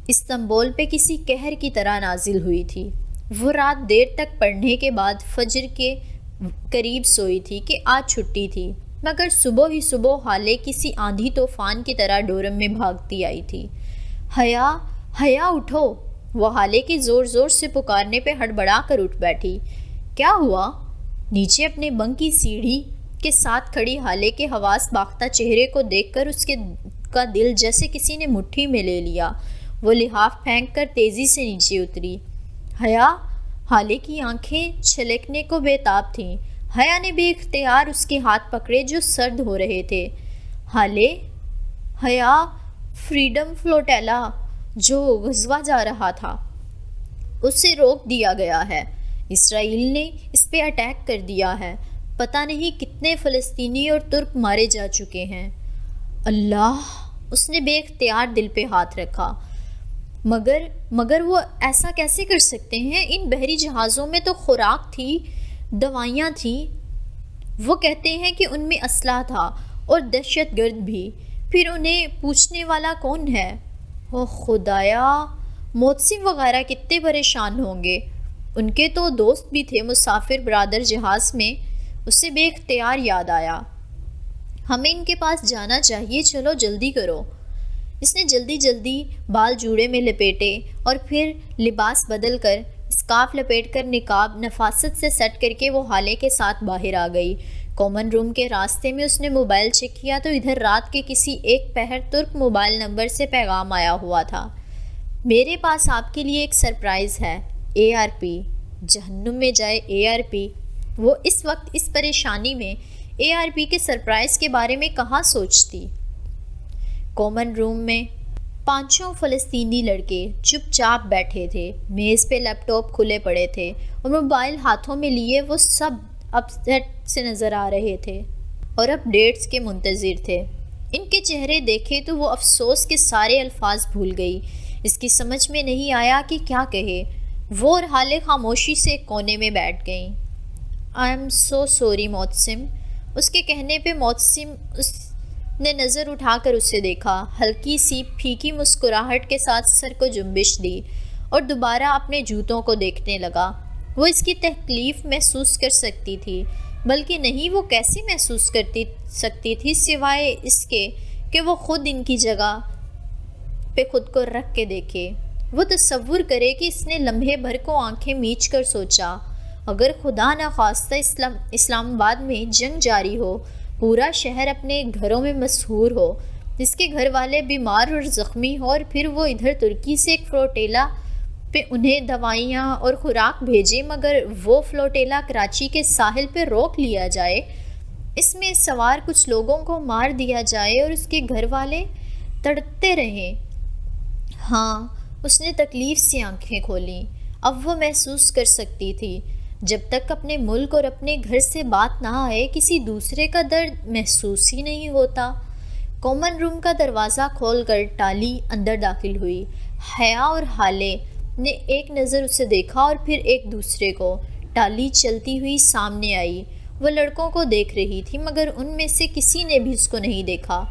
استنبول پہ کسی قہر کی طرح نازل ہوئی تھی۔ وہ رات دیر تک پڑھنے کے بعد فجر کے قریب سوئی تھی کہ آج چھٹی تھی، مگر صبح ہی صبح حالے کسی آندھی طوفان کی طرح ڈورم میں بھاگتی آئی تھی۔ حیا اٹھو! وہ حالے کی زور زور سے پکارنے پہ ہڑبڑا کر اٹھ بیٹھی۔ کیا ہوا؟ نیچے اپنے بنک کی سیڑھی کے ساتھ کھڑی حالے کے حواس باختہ چہرے کو دیکھ کر اس کا دل جیسے کسی نے مٹھی میں لے لیا۔ وہ لحاف پھینک کر تیزی سے نیچے اتری۔ حالے کی آنکھیں چھلکنے کو بے تاب تھیں۔ حیا نے بے اختیار اس کے ہاتھ پکڑے جو سرد ہو رہے تھے۔ حیا فریڈم فلوٹیلا جو غزوہ جا رہا تھا، اسے روک دیا گیا ہے۔ اسرائیل نے اس پہ اٹیک کر دیا ہے۔ پتہ نہیں کتنے فلسطینی اور ترک مارے جا چکے ہیں۔ اللہ! اس نے بے اختیار دل پہ ہاتھ رکھا۔ مگر وہ ایسا کیسے کر سکتے ہیں؟ ان بحری جہازوں میں تو خوراک تھی، دوائیاں تھیں۔ وہ کہتے ہیں کہ ان میں اسلحہ تھا اور دہشت گرد بھی۔ پھر انہیں پوچھنے والا کون ہے؟ او خدایا! محسن وغیرہ کتنے پریشان ہوں گے۔ ان کے تو دوست بھی تھے مسافر برادر جہاز میں۔ اسے بے اختیار یاد آیا، ہمیں ان کے پاس جانا چاہیے، چلو جلدی کرو۔ اس نے جلدی بال جوڑے میں لپیٹے اور پھر لباس بدل کر اسکارف لپیٹ کر نقاب نفاست سے سیٹ کر کے وہ حالے کے ساتھ باہر آ گئی۔ کامن روم کے راستے میں اس نے موبائل چیک کیا تو ادھر رات کے کسی ایک پہر ترک موبائل نمبر سے پیغام آیا ہوا تھا۔ میرے پاس آپ کے لیے ایک سرپرائز ہے، ARP۔ جہنم میں جائے ARP! وہ اس وقت اس پریشانی میں ARP کے سرپرائز کے بارے میں کہاں سوچتی۔ کامن روم میں پانچوں فلسطینی لڑکے چپ چاپ بیٹھے تھے، میز پہ لیپ ٹاپ کھلے پڑے تھے اور موبائل ہاتھوں میں لیے وہ سب اپ سیٹ سے نظر آ رہے تھے اور اپ ڈیٹس کے منتظر تھے۔ ان کے چہرے دیکھے تو وہ افسوس کے سارے الفاظ بھول گئی۔ اس کی سمجھ میں نہیں آیا کہ کیا کہے۔ وہ اور حالے خاموشی سے ایک کونے میں بیٹھ گئیں۔ I am so sorry Mutasim. اس کے کہنے پہ معتصم اس نے نظر اٹھا کر اسے دیکھا، ہلکی سی پھیکی مسکراہٹ کے ساتھ سر کو جنبش دی اور دوبارہ اپنے جوتوں کو دیکھنے لگا۔ وہ اس کی تکلیف محسوس کر سکتی تھی، بلکہ نہیں وہ کیسے محسوس کرتی سکتی تھی سوائے اس کے کہ وہ خود ان کی جگہ پہ خود کو رکھ کے دیکھے۔ وہ تصور کرے کہ اس نے لمحے بھر کو آنکھیں میچ کر سوچا، اگر خدا نخواستہ اسلام آباد میں جنگ جاری ہو، پورا شہر اپنے گھروں میں مسحور ہو، اس کے گھر والے بیمار اور زخمی ہو، اور پھر وہ ادھر ترکی سے ایک فلوٹیلا پہ انہیں دوائیاں اور خوراک بھیجے، مگر وہ فلوٹیلا کراچی کے ساحل پہ روک لیا جائے، اس میں سوار کچھ لوگوں کو مار دیا جائے اور اس کے گھر والے تڑپتے رہیں۔ ہاں، اس نے تکلیف سے آنکھیں کھولیں۔ اب وہ محسوس کر سکتی تھی، جب تک اپنے ملک اور اپنے گھر سے بات نہ آئے کسی دوسرے کا درد محسوس ہی نہیں ہوتا۔ کامن روم کا دروازہ کھول کر ٹالی اندر داخل ہوئی۔ حیا اور حالے نے ایک نظر اسے دیکھا اور پھر ایک دوسرے کو۔ ٹالی چلتی ہوئی سامنے آئی۔ وہ لڑکوں کو دیکھ رہی تھی مگر ان میں سے کسی نے بھی اس کو نہیں دیکھا۔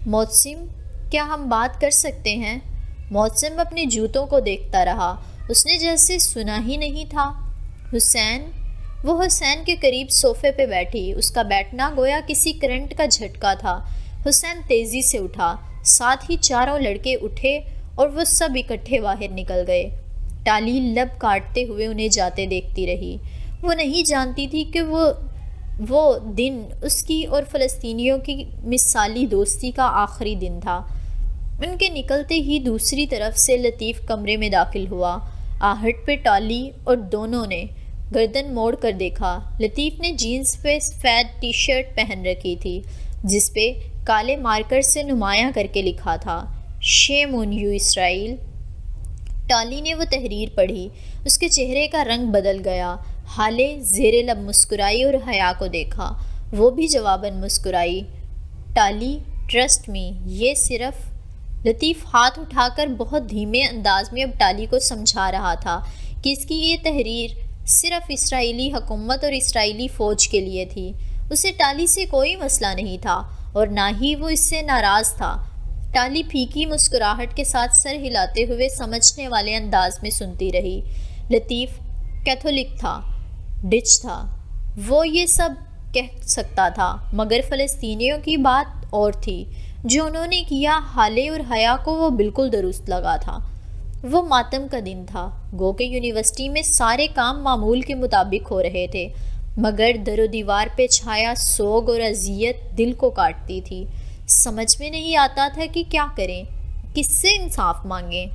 معتصم، کیا ہم بات کر سکتے ہیں؟ معتصم اپنے جوتوں کو دیکھتا رہا۔ اس نے جیسے سنا ہی نہیں تھا۔ حسین؟ وہ حسین کے قریب صوفے پہ بیٹھی۔ اس کا بیٹھنا گویا کسی کرنٹ کا جھٹکا تھا۔ حسین تیزی سے اٹھا، ساتھ ہی چاروں لڑکے اٹھے اور وہ سب اکٹھے باہر نکل گئے۔ ٹالی لب کاٹتے ہوئے انہیں جاتے دیکھتی رہی۔ وہ نہیں جانتی تھی کہ وہ دن اس کی اور فلسطینیوں کی مثالی دوستی کا آخری دن تھا۔ ان کے نکلتے ہی دوسری طرف سے لطیف کمرے میں داخل ہوا۔ آہٹ پہ ٹالی اور دونوں نے گردن موڑ کر دیکھا۔ لطیف نے جینز پہ سفید ٹی شرٹ پہن رکھی تھی جس پہ کالے مارکر سے نمایاں کر کے لکھا تھا، شیم آن یو اسرائیل۔ ٹالی نے وہ تحریر پڑھی۔ اس کے چہرے کا رنگ بدل گیا۔ حالے زیر لب مسکرائی اور حیا کو دیکھا۔ وہ بھی جواباً مسکرائی۔ ٹالی، ٹرسٹ می، یہ صرف… لطیف ہاتھ اٹھا کر بہت دھیمے انداز میں اب ٹالی کو سمجھا رہا تھا کہ اس کی یہ تحریر صرف اسرائیلی حکومت اور اسرائیلی فوج کے لیے تھی۔ اسے ٹالی سے کوئی مسئلہ نہیں تھا اور نہ ہی وہ اس سے ناراض تھا۔ ٹالی پھیکی مسکراہٹ کے ساتھ سر ہلاتے ہوئے سمجھنے والے انداز میں سنتی رہی۔ لطیف کیتھولک تھا، ڈچ تھا، وہ یہ سب کہہ سکتا تھا، مگر فلسطینیوں کی بات اور تھی۔ جو انہوں نے کیا حالے اور حیا کو وہ بالکل درست لگا تھا۔ وہ ماتم کا دن تھا، گو کہ یونیورسٹی میں سارے کام معمول کے مطابق ہو رہے تھے، مگر در و دیوار پہ چھایا سوگ اور اذیت دل کو کاٹتی تھی۔ سمجھ میں نہیں آتا تھا کہ کیا کریں، کس سے انصاف مانگیں۔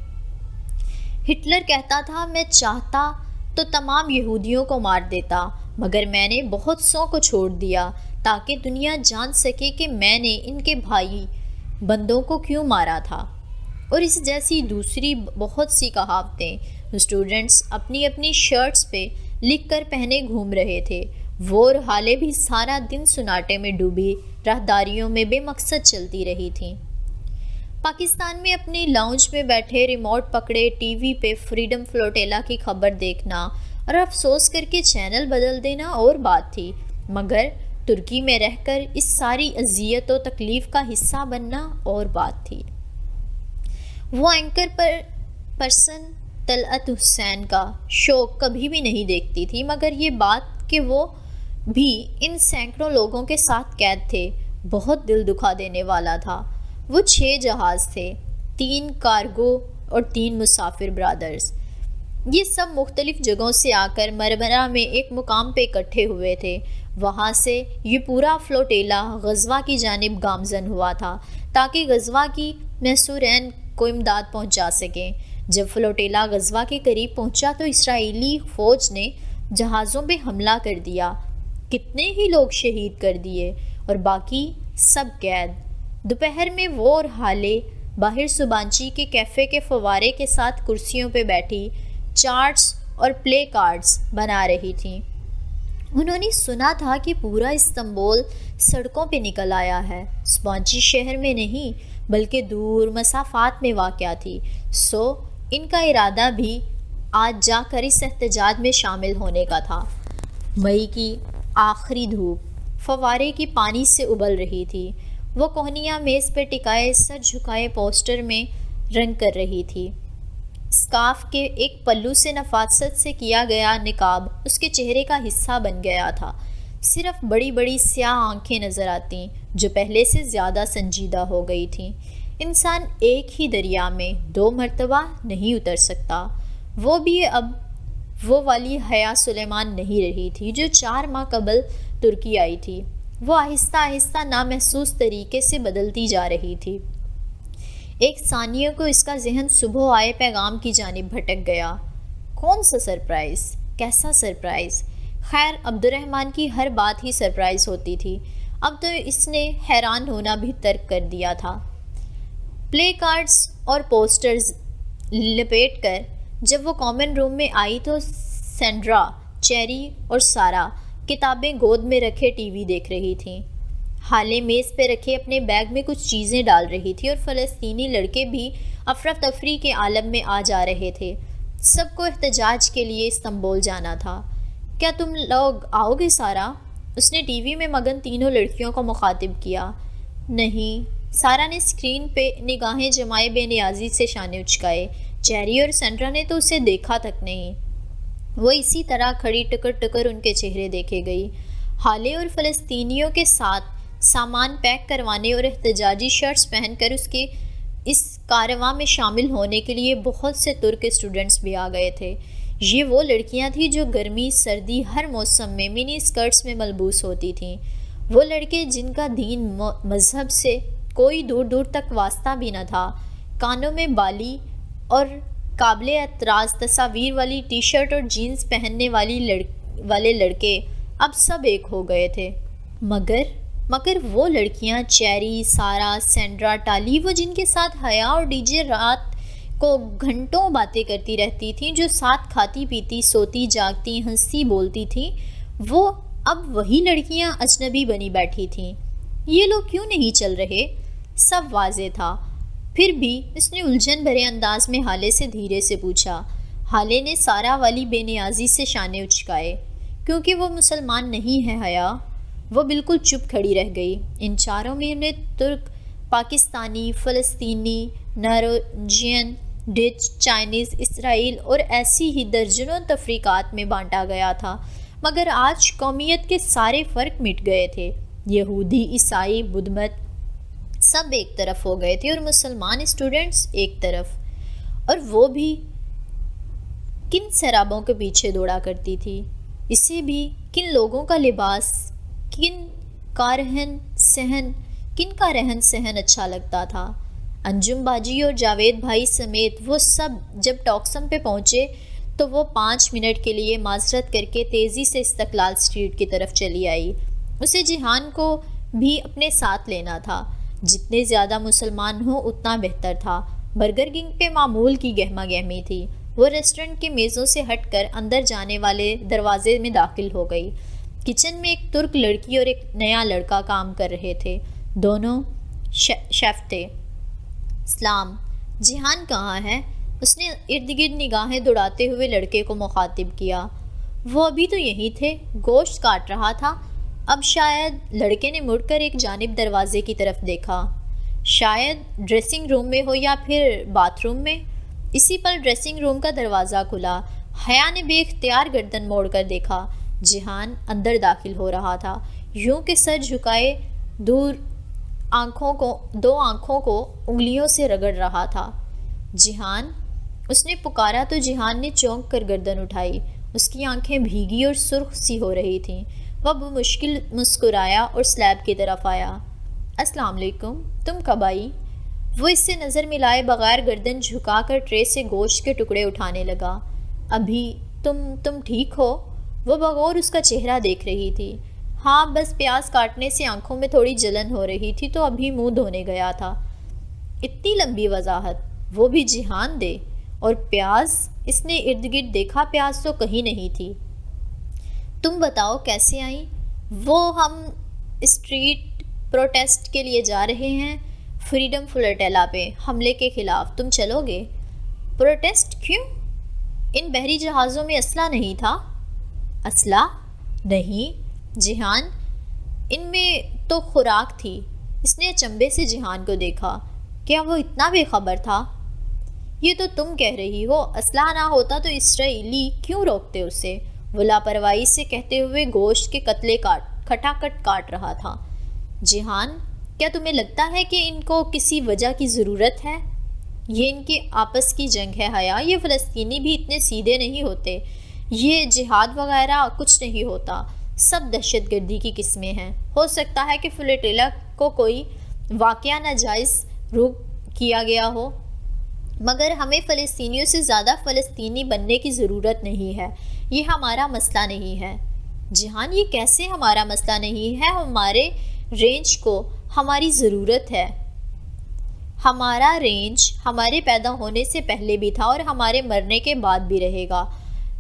ہٹلر کہتا تھا، میں چاہتا تو تمام یہودیوں کو مار دیتا، مگر میں نے بہت سو کو چھوڑ دیا تاکہ دنیا جان سکے کہ میں نے ان کے بھائی بندوں کو کیوں مارا تھا۔ اور اس جیسی دوسری بہت سی کہاوتیں اسٹوڈنٹس اپنی اپنی شرٹس پہ لکھ کر پہنے گھوم رہے تھے۔ وہ اور حالے بھی سارا دن سناٹے میں ڈوبی راہداریوں میں بے مقصد چلتی رہی تھیں۔ پاکستان میں اپنے لاؤنج میں بیٹھے ریموٹ پکڑے ٹی وی پہ فریڈم فلوٹیلا کی خبر دیکھنا اور افسوس کر کے چینل بدل دینا اور بات تھی، مگر ترکی میں رہ کر اس ساری اذیت و تکلیف کا حصہ بننا اور بات تھی۔ وہ اینکر پرسن طلعت حسین کا شو کبھی بھی نہیں دیکھتی تھی، مگر یہ بات کہ وہ بھی ان سینکڑوں لوگوں کے ساتھ قید تھے بہت دل دکھا دینے والا تھا۔ وہ 6 جہاز تھے، 3 کارگو اور 3 مسافر برادرز۔ یہ سب مختلف جگہوں سے آ کر مرمرہ میں ایک مقام پہ اکٹھے ہوئے تھے۔ وہاں سے یہ پورا فلوٹیلا غزوہ کی جانب گامزن ہوا تھا تاکہ غزوہ کی محصورین کو امداد پہنچا سکیں۔ جب فلوٹیلا غزوہ کے قریب پہنچا تو اسرائیلی فوج نے جہازوں پہ حملہ کر دیا، کتنے ہی لوگ شہید کر دیے اور باقی سب قید۔ دوپہر میں وہ اور حالے باہر سبانچی کے کیفے کے فوارے کے ساتھ کرسیوں پہ بیٹھی چارٹس اور پلے کارڈز بنا رہی تھیں۔ انہوں نے سنا تھا کہ پورا استنبول سڑکوں پہ نکل آیا ہے، سبانچی شہر میں نہیں بلکہ دور مسافات میں واقع تھی، سو ان کا ارادہ بھی آج جا کر اس احتجاج میں شامل ہونے کا تھا۔ مئی کی آخری دھوپ فوارے کی پانی سے ابل رہی تھی، وہ کوہنیاں میز پہ ٹکائے سر جھکائے پوسٹر میں رنگ کر رہی تھی۔ اسکارف کے ایک پلو سے نفاست سے کیا گیا نقاب اس کے چہرے کا حصہ بن گیا تھا، صرف بڑی بڑی سیاہ آنکھیں نظر آتیں جو پہلے سے زیادہ سنجیدہ ہو گئی تھیں۔ انسان ایک ہی دریا میں 2 مرتبہ نہیں اتر سکتا، وہ بھی اب وہ والی حیا سلیمان نہیں رہی تھی جو 4 ماہ قبل ترکی آئی تھی، وہ آہستہ آہستہ نامحسوس طریقے سے بدلتی جا رہی تھی۔ ایک ثانیہ کو اس کا ذہن صبح آئے پیغام کی جانب بھٹک گیا۔ کون سا سرپرائز؟ کیسا سرپرائز؟ خیر عبد الرحمن کی ہر بات ہی سرپرائز ہوتی تھی، اب تو اس نے حیران ہونا بھی ترک کر دیا تھا۔ پلے کارڈز اور پوسٹرز لپیٹ کر جب وہ کامن روم میں آئی تو سینڈرا، چیری اور سارا کتابیں گود میں رکھے ٹی وی دیکھ رہی تھیں۔ حالے میز پہ رکھے اپنے بیگ میں کچھ چیزیں ڈال رہی تھی اور فلسطینی لڑکے بھی افراتفری کے عالم میں آ جا رہے تھے۔ سب کو احتجاج کے لیے استنبول جانا تھا۔ کیا تم لوگ آؤ گے سارا؟ اس نے ٹی وی میں مگن تینوں لڑکیوں کو مخاطب کیا۔ نہیں، سارا نے اسکرین پہ نگاہیں جمائے بے نیازی سے شانے اچکائے۔ چیری اور سینڈرا نے تو اسے دیکھا تک نہیں، وہ اسی طرح کھڑی ٹکر ٹکر ان کے چہرے دیکھے گئی۔ حالے اور فلسطینیوں کے ساتھ سامان پیک کروانے اور احتجاجی شرٹس پہن کر اس کارواں میں شامل ہونے کے لیے بہت سے ترک اسٹوڈنٹس بھی آ گئے تھے۔ یہ وہ لڑکیاں تھیں جو گرمی سردی ہر موسم میں منی اسکرٹس میں ملبوس ہوتی تھیں، وہ لڑکے جن کا دین مذہب سے کوئی دور دور تک واسطہ بھی نہ تھا، کانوں میں بالی اور قابل اعتراض تصاویر والی ٹی شرٹ اور جینز پہننے والے لڑکے اب سب ایک ہو گئے تھے، مگر وہ لڑکیاں چیری، سارا، سینڈرا، ٹالی، وہ جن کے ساتھ حیا اور ڈی جے رات کو گھنٹوں باتیں کرتی رہتی تھیں، جو ساتھ کھاتی پیتی سوتی جاگتی ہنستی بولتی تھیں، وہ اب وہی لڑکیاں اجنبی بنی بیٹھی تھیں۔ یہ لوگ کیوں نہیں چل رہے؟ سب واضح تھا، پھر بھی اس نے الجھن بھرے انداز میں حالے سے دھیرے سے پوچھا۔ حالے نے سارا والی بے نیازی سے شانے اچکائے۔ کیونکہ وہ مسلمان نہیں ہے حیا۔ وہ بالکل چپ کھڑی رہ گئی۔ ان چاروں میں انہیں ترک، پاکستانی، فلسطینی، نارویجین، ڈچ، چائنیز، اسرائیل اور ایسی ہی درجنوں تفریقات میں بانٹا گیا تھا، مگر آج قومیت کے سارے فرق مٹ گئے تھے۔ یہودی، عیسائی، بدھ مت سب ایک طرف ہو گئے تھے اور مسلمان اسٹوڈنٹس ایک طرف، اور وہ بھی کن سرابوں کے پیچھے دوڑا کرتی تھی، اسے بھی کن لوگوں کا لباس، کن کا رہن سہن اچھا لگتا تھا۔ انجم باجی اور جاوید بھائی سمیت وہ سب جب ٹاکسم پہ پہنچے تو وہ 5 منٹ کے لیے معذرت کر کے تیزی سے استقلال اسٹریٹ کی طرف چلی آئی۔ اسے جہان کو بھی اپنے ساتھ لینا تھا، جتنے زیادہ مسلمان ہوں اتنا بہتر تھا۔ برگر کنگ پہ معمول کی گہما گہمی تھی، وہ ریسٹورنٹ کے میزوں سے ہٹ کر اندر جانے والے دروازے میں داخل ہو گئی۔ کچن میں ایک ترک لڑکی اور ایک نیا لڑکا کام کر رہے تھے، دونوں شیف تھے۔ سلام، جہان کہاں ہے؟ اس نے ارد گرد نگاہیں دوڑاتے ہوئے لڑکے کو مخاطب کیا۔ وہ ابھی تو یہیں تھے، گوشت کاٹ رہا تھا۔ اب شاید لڑکے نے مڑ کر ایک جانب دروازے کی طرف دیکھا، شاید ڈریسنگ روم میں ہو یا پھر باتھ روم میں۔ اسی پر ڈریسنگ روم کا دروازہ کھلا، حیا نے بے اختیار گردن موڑ کر دیکھا، جہان اندر داخل ہو رہا تھا، یوں کہ سر جھکائے دو آنکھوں کو انگلیوں سے رگڑ رہا تھا۔ جہان، اس نے پکارا تو جہان نے چونک کر گردن اٹھائی، اس کی آنکھیں بھیگی اور سرخ سی ہو رہی تھیں۔ وہ بمشکل مسکرایا اور سلیب کی طرف آیا۔ السلام علیکم، تم کب آئی؟ وہ اس سے نظر ملائے بغیر گردن جھکا کر ٹرے سے گوشت کے ٹکڑے اٹھانے لگا۔ ابھی تم ٹھیک ہو؟ وہ بغور اس کا چہرہ دیکھ رہی تھی۔ ہاں، بس پیاز کاٹنے سے آنکھوں میں تھوڑی جلن ہو رہی تھی تو ابھی منہ دھونے گیا تھا۔ اتنی لمبی وضاحت، وہ بھی جہان دے؟ اور پیاز؟ اس نے ارد گرد دیکھا، پیاز تو کہیں نہیں تھی۔ تم بتاؤ کیسے آئیں؟ وہ ہم اسٹریٹ پروٹیسٹ کے لیے جا رہے ہیں، فریڈم فلوٹیلا پہ حملے کے خلاف، تم چلو گے؟ پروٹیسٹ کیوں؟ ان بحری جہازوں میں اسلحہ نہیں تھا؟ اسلحہ نہیں جہان، ان میں تو خوراک تھی۔ اس نے اچنبھے سے جہان کو دیکھا۔ کیا وہ اتنا بے خبر تھا؟ یہ تو تم کہہ رہی ہو، اسلحہ نہ ہوتا تو اسرائیلی کیوں روکتے اسے؟ وہ لاپرواہی سے کہتے ہوئے گوشت کے قطلے کھٹاکھٹ کاٹ رہا تھا۔ جہان، کیا تمہیں لگتا ہے کہ ان کو کسی وجہ کی ضرورت ہے؟ یہ ان کے آپس کی جنگ ہے حیا، یہ فلسطینی بھی اتنے سیدھے نہیں ہوتے، یہ جہاد وغیرہ کچھ نہیں ہوتا، سب دہشت گردی کی قسمیں ہیں۔ ہو سکتا ہے کہ فلوٹیلا کو کوئی واقعہ ناجائز روک کیا گیا ہو، مگر ہمیں فلسطینیوں سے زیادہ فلسطینی بننے کی ضرورت نہیں ہے، یہ ہمارا مسئلہ نہیں ہے۔ جہان، یہ کیسے ہمارا مسئلہ نہیں ہے؟ ہمارے رینج کو ہماری ضرورت ہے۔ ہمارا رینج ہمارے پیدا ہونے سے پہلے بھی تھا اور ہمارے مرنے کے بعد بھی رہے گا،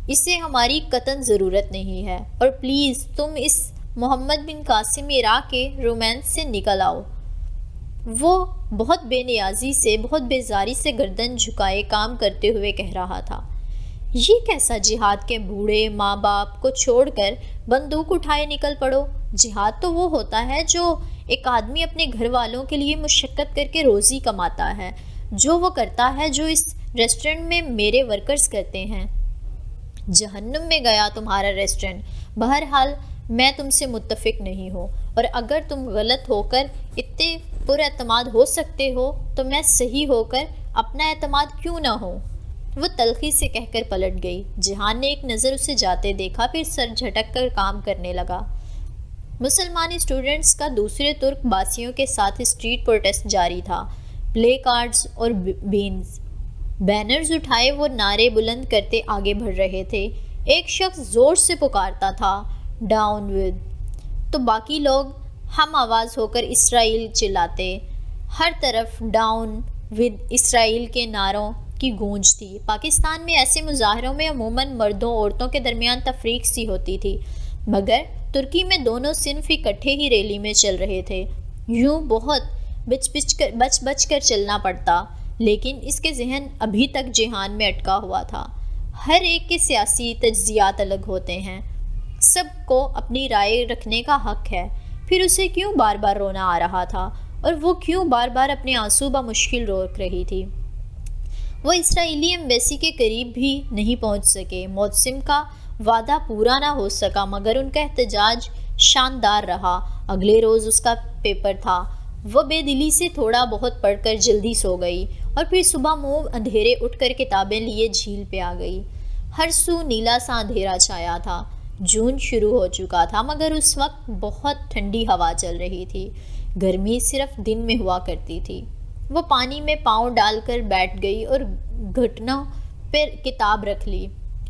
اسے ہماری قطعاً ضرورت نہیں ہے۔ اور پلیز تم اس محمد بن قاسم عراق کے رومانس سے نکل آؤ۔ وہ بہت بے نیازی سے، بہت بیزاری سے گردن جھکائے کام کرتے ہوئے کہہ رہا تھا۔ یہ کیسا جہاد کہ بوڑھے ماں باپ کو چھوڑ کر بندوق اٹھائے نکل پڑو؟ جہاد تو وہ ہوتا ہے جو ایک آدمی اپنے گھر والوں کے لیے مشقت کر کے روزی کماتا ہے، جو وہ کرتا ہے جو اس ریسٹورنٹ میں میرے ورکرز کرتے ہیں۔ جہنم میں گیا تمہارا ریسٹورنٹ۔ بہرحال میں تم سے متفق نہیں ہوں، اور اگر تم غلط ہو کر اتنے پر اعتماد ہو سکتے ہو تو میں صحیح ہو کر اپنا اعتماد کیوں نہ ہوں؟ وہ تلخی سے کہہ کر پلٹ گئی۔ جہان نے ایک نظر اسے جاتے دیکھا، پھر سر جھٹک کر کام کرنے لگا۔ مسلمانی اسٹوڈنٹس کا دوسرے ترک باسیوں کے ساتھ اسٹریٹ پروٹیسٹ جاری تھا۔ پلے کارڈز اور بینرز اٹھائے وہ نعرے بلند کرتے آگے بڑھ رہے تھے۔ ایک شخص زور سے پکارتا تھا، ڈاؤن ود، تو باقی لوگ ہم آواز ہو کر اسرائیل چلاتے۔ ہر طرف ڈاؤن ود اسرائیل کے نعروں کی گونج تھی۔ پاکستان میں ایسے مظاہروں میں عموماً مردوں عورتوں کے درمیان تفریق سی ہوتی تھی، مگر ترکی میں دونوں صنف اکٹھے ہی ریلی میں چل رہے تھے۔ یوں بہت بچ کر چلنا پڑتا، لیکن اس کے ذہن ابھی تک جہان میں اٹکا ہوا تھا۔ ہر ایک کے سیاسی تجزیات الگ ہوتے ہیں، سب کو اپنی رائے رکھنے کا حق ہے۔ پھر اسے کیوں بار بار رونا آ رہا تھا، اور وہ کیوں بار بار اپنے آنسو بمشکل روک رہی تھی؟ وہ اسرائیلی ایمبیسی کے قریب بھی نہیں پہنچ سکے۔ موسم کا وعدہ پورا نہ ہو سکا، مگر ان کا احتجاج شاندار رہا۔ اگلے روز اس کا پیپر تھا۔ وہ بے دلی سے تھوڑا بہت پڑھ کر جلدی سو گئی، اور پھر صبح منہ اندھیرے اٹھ کر کتابیں لیے جھیل پہ آ گئی۔ ہر سو نیلا سا اندھیرا چھایا تھا۔ جون شروع ہو چکا تھا، مگر اس وقت بہت ٹھنڈی ہوا چل رہی تھی۔ گرمی صرف دن میں ہوا کرتی تھی۔ وہ پانی میں پاؤں ڈال کر بیٹھ گئی اور گھٹنوں پر کتاب رکھ لی۔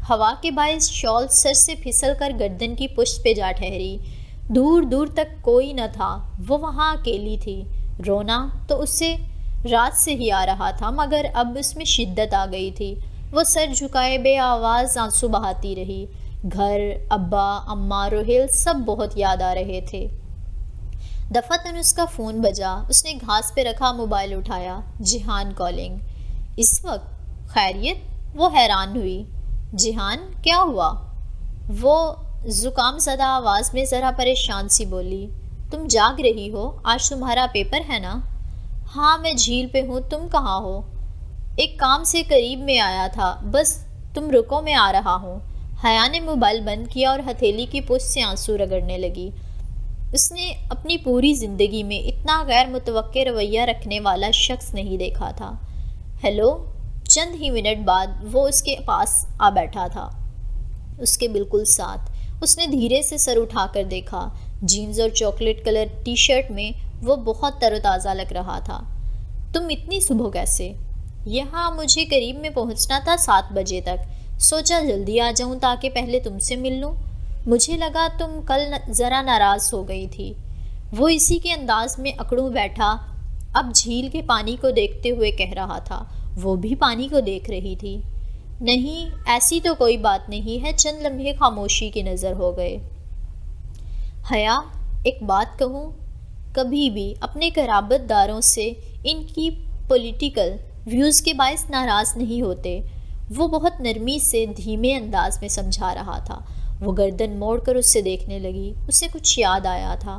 ہوا کے باعث شال سر سے پھسل کر گردن کی پشت پہ جا ٹھہری۔ دور دور تک کوئی نہ تھا، وہ وہاں اکیلی تھی۔ رونا تو اسے رات سے ہی آ رہا تھا، مگر اب اس میں شدت آ گئی تھی۔ وہ سر جھکائے بے آواز آنسو بہاتی رہی۔ گھر، ابا، اماں، روہیل سب بہت یاد آ رہے تھے۔ دفعتاً اس کا فون بجا۔ اس نے گھاس پہ رکھا موبائل اٹھایا۔ جہان کالنگ۔ اس وقت؟ خیریت؟ وہ حیران ہوئی۔ جہان، کیا ہوا؟ وہ زکام زدہ آواز میں ذرا پریشان سی بولی۔ تم جاگ رہی ہو؟ آج تمہارا پیپر ہے نا؟ ہاں، میں جھیل پہ ہوں، تم کہاں ہو؟ ایک کام سے قریب میں آیا تھا، بس تم رکو، میں آ رہا ہوں۔ حیا نے موبائل بند کیا اور ہتھیلی کی پشت سے آنسو رگڑنے لگی۔ اس نے اپنی پوری زندگی میں اتنا غیر متوقع رویہ رکھنے والا شخص نہیں دیکھا تھا۔ ہیلو؟ چند ہی منٹ بعد وہ اس کے پاس آ بیٹھا تھا، اس کے بالکل ساتھ۔ اس نے دھیرے سے سر اٹھا کر دیکھا۔ جینز اور چاکلیٹ کلر ٹی شرٹ میں وہ بہت تر و تازہ لگ رہا تھا۔ تم اتنی صبح کیسے؟ یہاں مجھے قریب میں پہنچنا تھا 7 بجے تک، سوچا جلدی آ جاؤں تاکہ پہلے تم سے مل لوں۔ مجھے لگا تم کل ذرا ناراض ہو گئی تھی۔ وہ اسی کے انداز میں اکڑوں بیٹھا اب جھیل کے پانی کو دیکھتے ہوئے کہہ رہا تھا۔ وہ بھی پانی کو دیکھ رہی تھی۔ نہیں، ایسی تو کوئی بات نہیں ہے۔ چند لمحے خاموشی کی نظر ہو گئے۔ حیا، ایک بات کہوں، کبھی بھی اپنے قرابت داروں سے ان کی پولیٹیکل ویوز کے باعث ناراض نہیں ہوتے۔ وہ بہت نرمی سے دھیمے انداز میں سمجھا رہا تھا۔ وہ گردن موڑ کر اس سے دیکھنے لگی۔ اسے کچھ یاد آیا تھا۔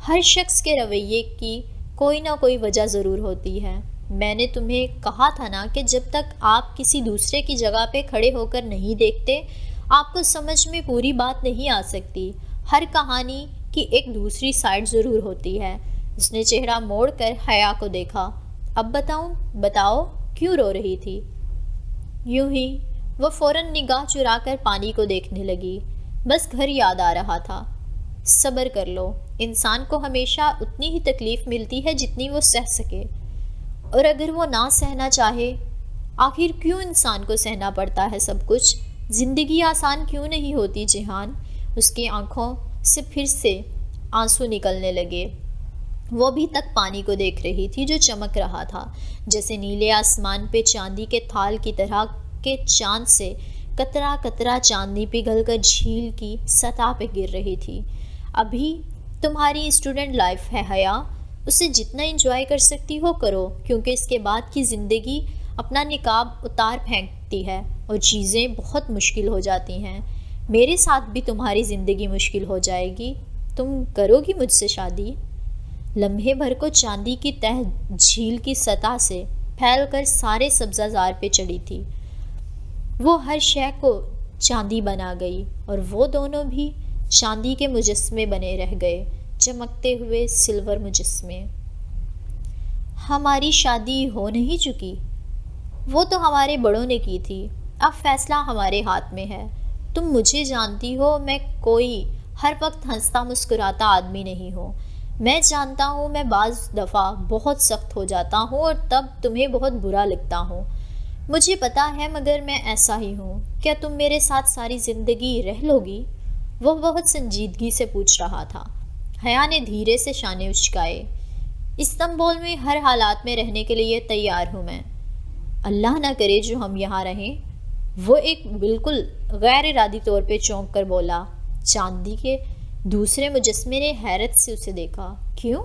ہر شخص کے رویے کی کوئی نہ کوئی وجہ ضرور ہوتی ہے۔ میں نے تمہیں کہا تھا نا کہ جب تک آپ کسی دوسرے کی جگہ پہ کھڑے ہو کر نہیں دیکھتے، آپ کو سمجھ میں پوری بات نہیں آ سکتی۔ ہر کہانی کی ایک دوسری سائڈ ضرور ہوتی ہے۔ اس نے چہرہ موڑ کر حیا کو دیکھا۔ اب بتاؤ کیوں رو رہی تھی؟ یوں ہی۔ وہ فوراً نگاہ چرا کر پانی کو دیکھنے لگی۔ بس گھر یاد آ رہا تھا۔ صبر کر لو۔ انسان کو ہمیشہ اتنی ہی تکلیف ملتی ہے جتنی وہ سہ سکے، اور اگر وہ نہ سہنا چاہے، آخر کیوں انسان کو سہنا پڑتا ہے سب کچھ؟ زندگی آسان کیوں نہیں ہوتی جہان؟ اس کی آنکھوں سے پھر سے آنسو نکلنے لگے۔ وہ بھی تک پانی کو دیکھ رہی تھی جو چمک رہا تھا، جیسے نیلے آسمان پہ چاندی کے تھال کی طرح کے چاند سے قطرہ قطرہ چاندنی پگھل کر جھیل کی سطح پہ گر رہی تھی۔ ابھی تمہاری اسٹوڈنٹ لائف ہے حیا، اسے جتنا انجوائے کر سکتی ہو کرو، کیونکہ اس کے بعد کی زندگی اپنا نقاب اتار پھینکتی ہے اور چیزیں بہت مشکل ہو جاتی ہیں۔ میرے ساتھ بھی تمہاری زندگی مشکل ہو جائے گی۔ تم کرو گی مجھ سے شادی؟ لمحے بھر کو چاندی کی تہ جھیل کی سطح سے پھیل کر سارے سبزہ زار پہ چڑھی تھی۔ وہ ہر شے کو چاندی بنا گئی اور وہ دونوں بھی چاندی کے مجسمے بنے رہ گئے، چمکتے ہوئے سلور مجسمے۔ ہماری شادی ہو نہیں چکی؟ وہ تو ہمارے بڑوں نے کی تھی، اب فیصلہ ہمارے ہاتھ میں ہے۔ تم مجھے جانتی ہو، میں کوئی ہر وقت ہنستا مسکراتا آدمی نہیں ہوں۔ میں جانتا ہوں میں بعض دفعہ بہت سخت ہو جاتا ہوں اور تب تمہیں بہت برا لگتا ہوں، مجھے پتا ہے، مگر میں ایسا ہی ہوں۔ کیا تم میرے ساتھ ساری زندگی رہ لو گی؟ وہ بہت سنجیدگی سے پوچھ رہا تھا۔ حیا نے دھیرے سے شانے اچکائے۔ استنبول میں ہر حالات میں رہنے کے لیے تیار ہوں میں۔ اللہ نہ کرے جو ہم یہاں رہیں۔ وہ ایک بالکل غیر ارادی طور پہ چونک کر بولا۔ چاندی کے دوسرے مجسمے نے حیرت سے اسے دیکھا۔ کیوں؟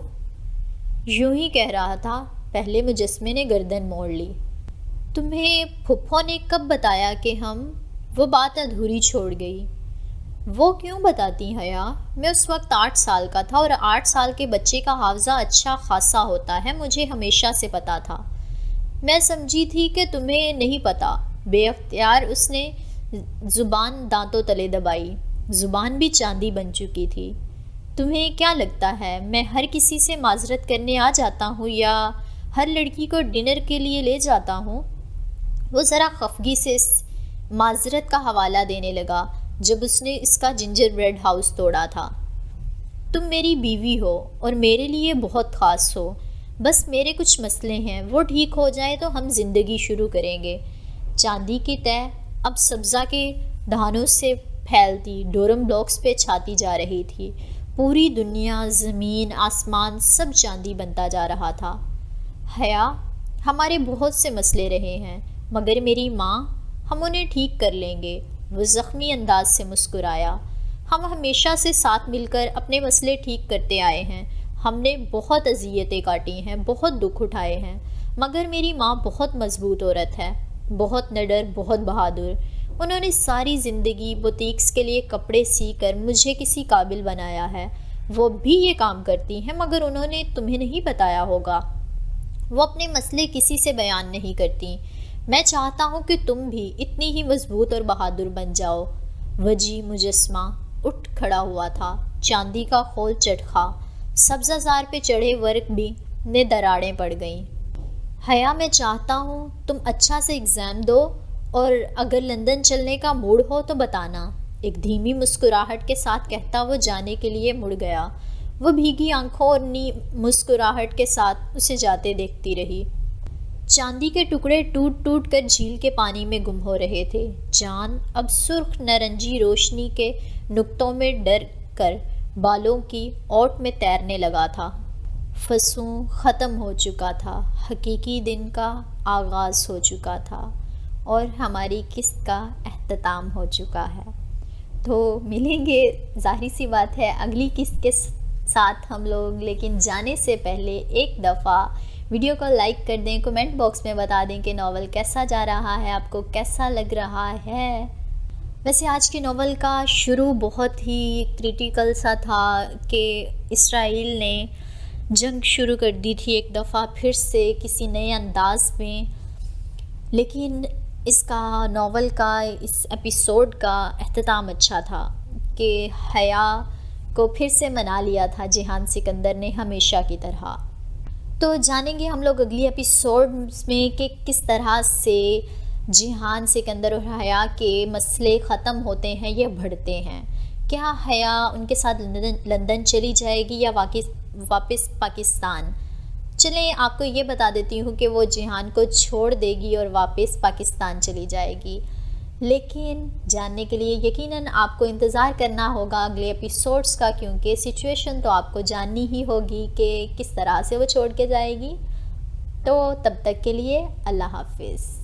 یوں ہی کہہ رہا تھا۔ پہلے مجسمے نے گردن موڑ لی۔ تمہیں پھپھو نے کب بتایا کہ ہم؟ وہ بات ادھوری چھوڑ گئی۔ وہ کیوں بتاتی حیا؟ میں اس وقت 8 سال کا تھا، اور 8 سال کے بچے کا حافظہ اچھا خاصا ہوتا ہے، مجھے ہمیشہ سے پتا تھا۔ میں سمجھی تھی کہ تمہیں نہیں پتا۔ بے اختیار اس نے زبان دانتوں تلے دبائی۔ زبان بھی چاندی بن چکی تھی۔ تمہیں کیا لگتا ہے میں ہر کسی سے معذرت کرنے آ جاتا ہوں یا ہر لڑکی کو ڈنر کے لیے لے جاتا ہوں؟ وہ ذرا خفگی سے اس معذرت کا حوالہ دینے لگا جب اس نے اس کا جنجر بریڈ ہاؤس توڑا تھا۔ تم میری بیوی ہو اور میرے لیے بہت خاص ہو، بس میرے کچھ مسئلے ہیں، وہ ٹھیک ہو جائیں تو ہم زندگی شروع کریں گے۔ چاندی کی تہ اب سبزہ کے دھانوں سے پھیلتی ڈورم بلاکس پہ چھاتی جا رہی تھی۔ پوری دنیا، زمین، آسمان سب چاندی بنتا جا رہا تھا۔ حیا، ہمارے بہت سے مسئلے رہے ہیں، مگر میری ماں، ہم انہیں ٹھیک کر لیں گے۔ وہ زخمی انداز سے مسکرایا۔ ہم ہمیشہ سے ساتھ مل کر اپنے مسئلے ٹھیک کرتے آئے ہیں۔ ہم نے بہت اذیتیں کاٹی ہیں، بہت دکھ اٹھائے ہیں، مگر میری ماں بہت مضبوط عورت ہے، بہت نڈر، بہت بہادر۔ انہوں نے ساری زندگی بوتیکس کے لیے کپڑے سی کر مجھے کسی قابل بنایا ہے۔ وہ بھی یہ کام کرتی ہیں، مگر انہوں نے تمہیں نہیں بتایا ہوگا، وہ اپنے مسئلے کسی سے بیان نہیں کرتی۔ میں چاہتا ہوں کہ تم بھی اتنی ہی مضبوط اور بہادر بن جاؤ۔ وجی مجسمہ اٹھ کھڑا ہوا تھا۔ چاندی کا خول چٹخا، سبزہ زار پہ چڑھے ورق بھی نے دراڑیں پڑ گئیں۔ حیا، میں چاہتا ہوں تم اچھا سے ایگزام دو، اور اگر لندن چلنے کا موڈ ہو تو بتانا۔ ایک دھیمی مسکراہٹ کے ساتھ کہتا وہ جانے کے لیے مڑ گیا۔ وہ بھیگی آنکھوں اور مسکراہٹ کے ساتھ اسے جاتے دیکھتی رہی۔ چاندی کے ٹکڑے ٹوٹ ٹوٹ کر جھیل کے پانی میں گم ہو رہے تھے۔ چاند اب سرخ نارنجی روشنی کے نقطوں میں ڈر کر بالوں کی اوٹ میں تیرنے لگا تھا۔ فسوں ختم ہو چکا تھا، حقیقی دن کا آغاز ہو چکا تھا اور ہماری قسط کا اختتام ہو چکا ہے۔ تو ملیں گے، ظاہری سی بات ہے، اگلی قسط کے ساتھ ہم لوگ، لیکن جانے سے پہلے ایک دفعہ ویڈیو کو لائک کر دیں، کومنٹ باکس میں بتا دیں کہ ناول کیسا جا رہا ہے، آپ کو کیسا لگ رہا ہے۔ ویسے آج کے ناول کا شروع بہت ہی کریٹیکل سا تھا کہ اسرائیل نے جنگ شروع کر دی تھی ایک دفعہ پھر سے کسی نئے انداز میں، لیکن اس کا ناول کا اس ایپیسوڈ کا اختتام اچھا تھا کہ حیا کو پھر سے منا لیا تھا جیہان سکندر نے ہمیشہ کی طرح۔ تو جانیں گے ہم لوگ اگلی ایپیسوڈز میں کہ کس طرح سے جیہان سکندر اور حیا کے مسئلے ختم ہوتے ہیں یا بڑھتے ہیں۔ کیا حیا ان کے ساتھ لندن چلی جائے گی یا واپس پاکستان؟ چلیں آپ کو یہ بتا دیتی ہوں کہ وہ جیہان کو چھوڑ دے گی اور واپس پاکستان چلی جائے گی، لیکن جاننے کے لیے یقیناً آپ کو انتظار کرنا ہوگا اگلے ایپیسوڈز کا، کیونکہ سچویشن تو آپ کو جاننی ہی ہوگی کہ کس طرح سے وہ چھوڑ کے جائے گی۔ تو تب تک کے لیے اللہ حافظ۔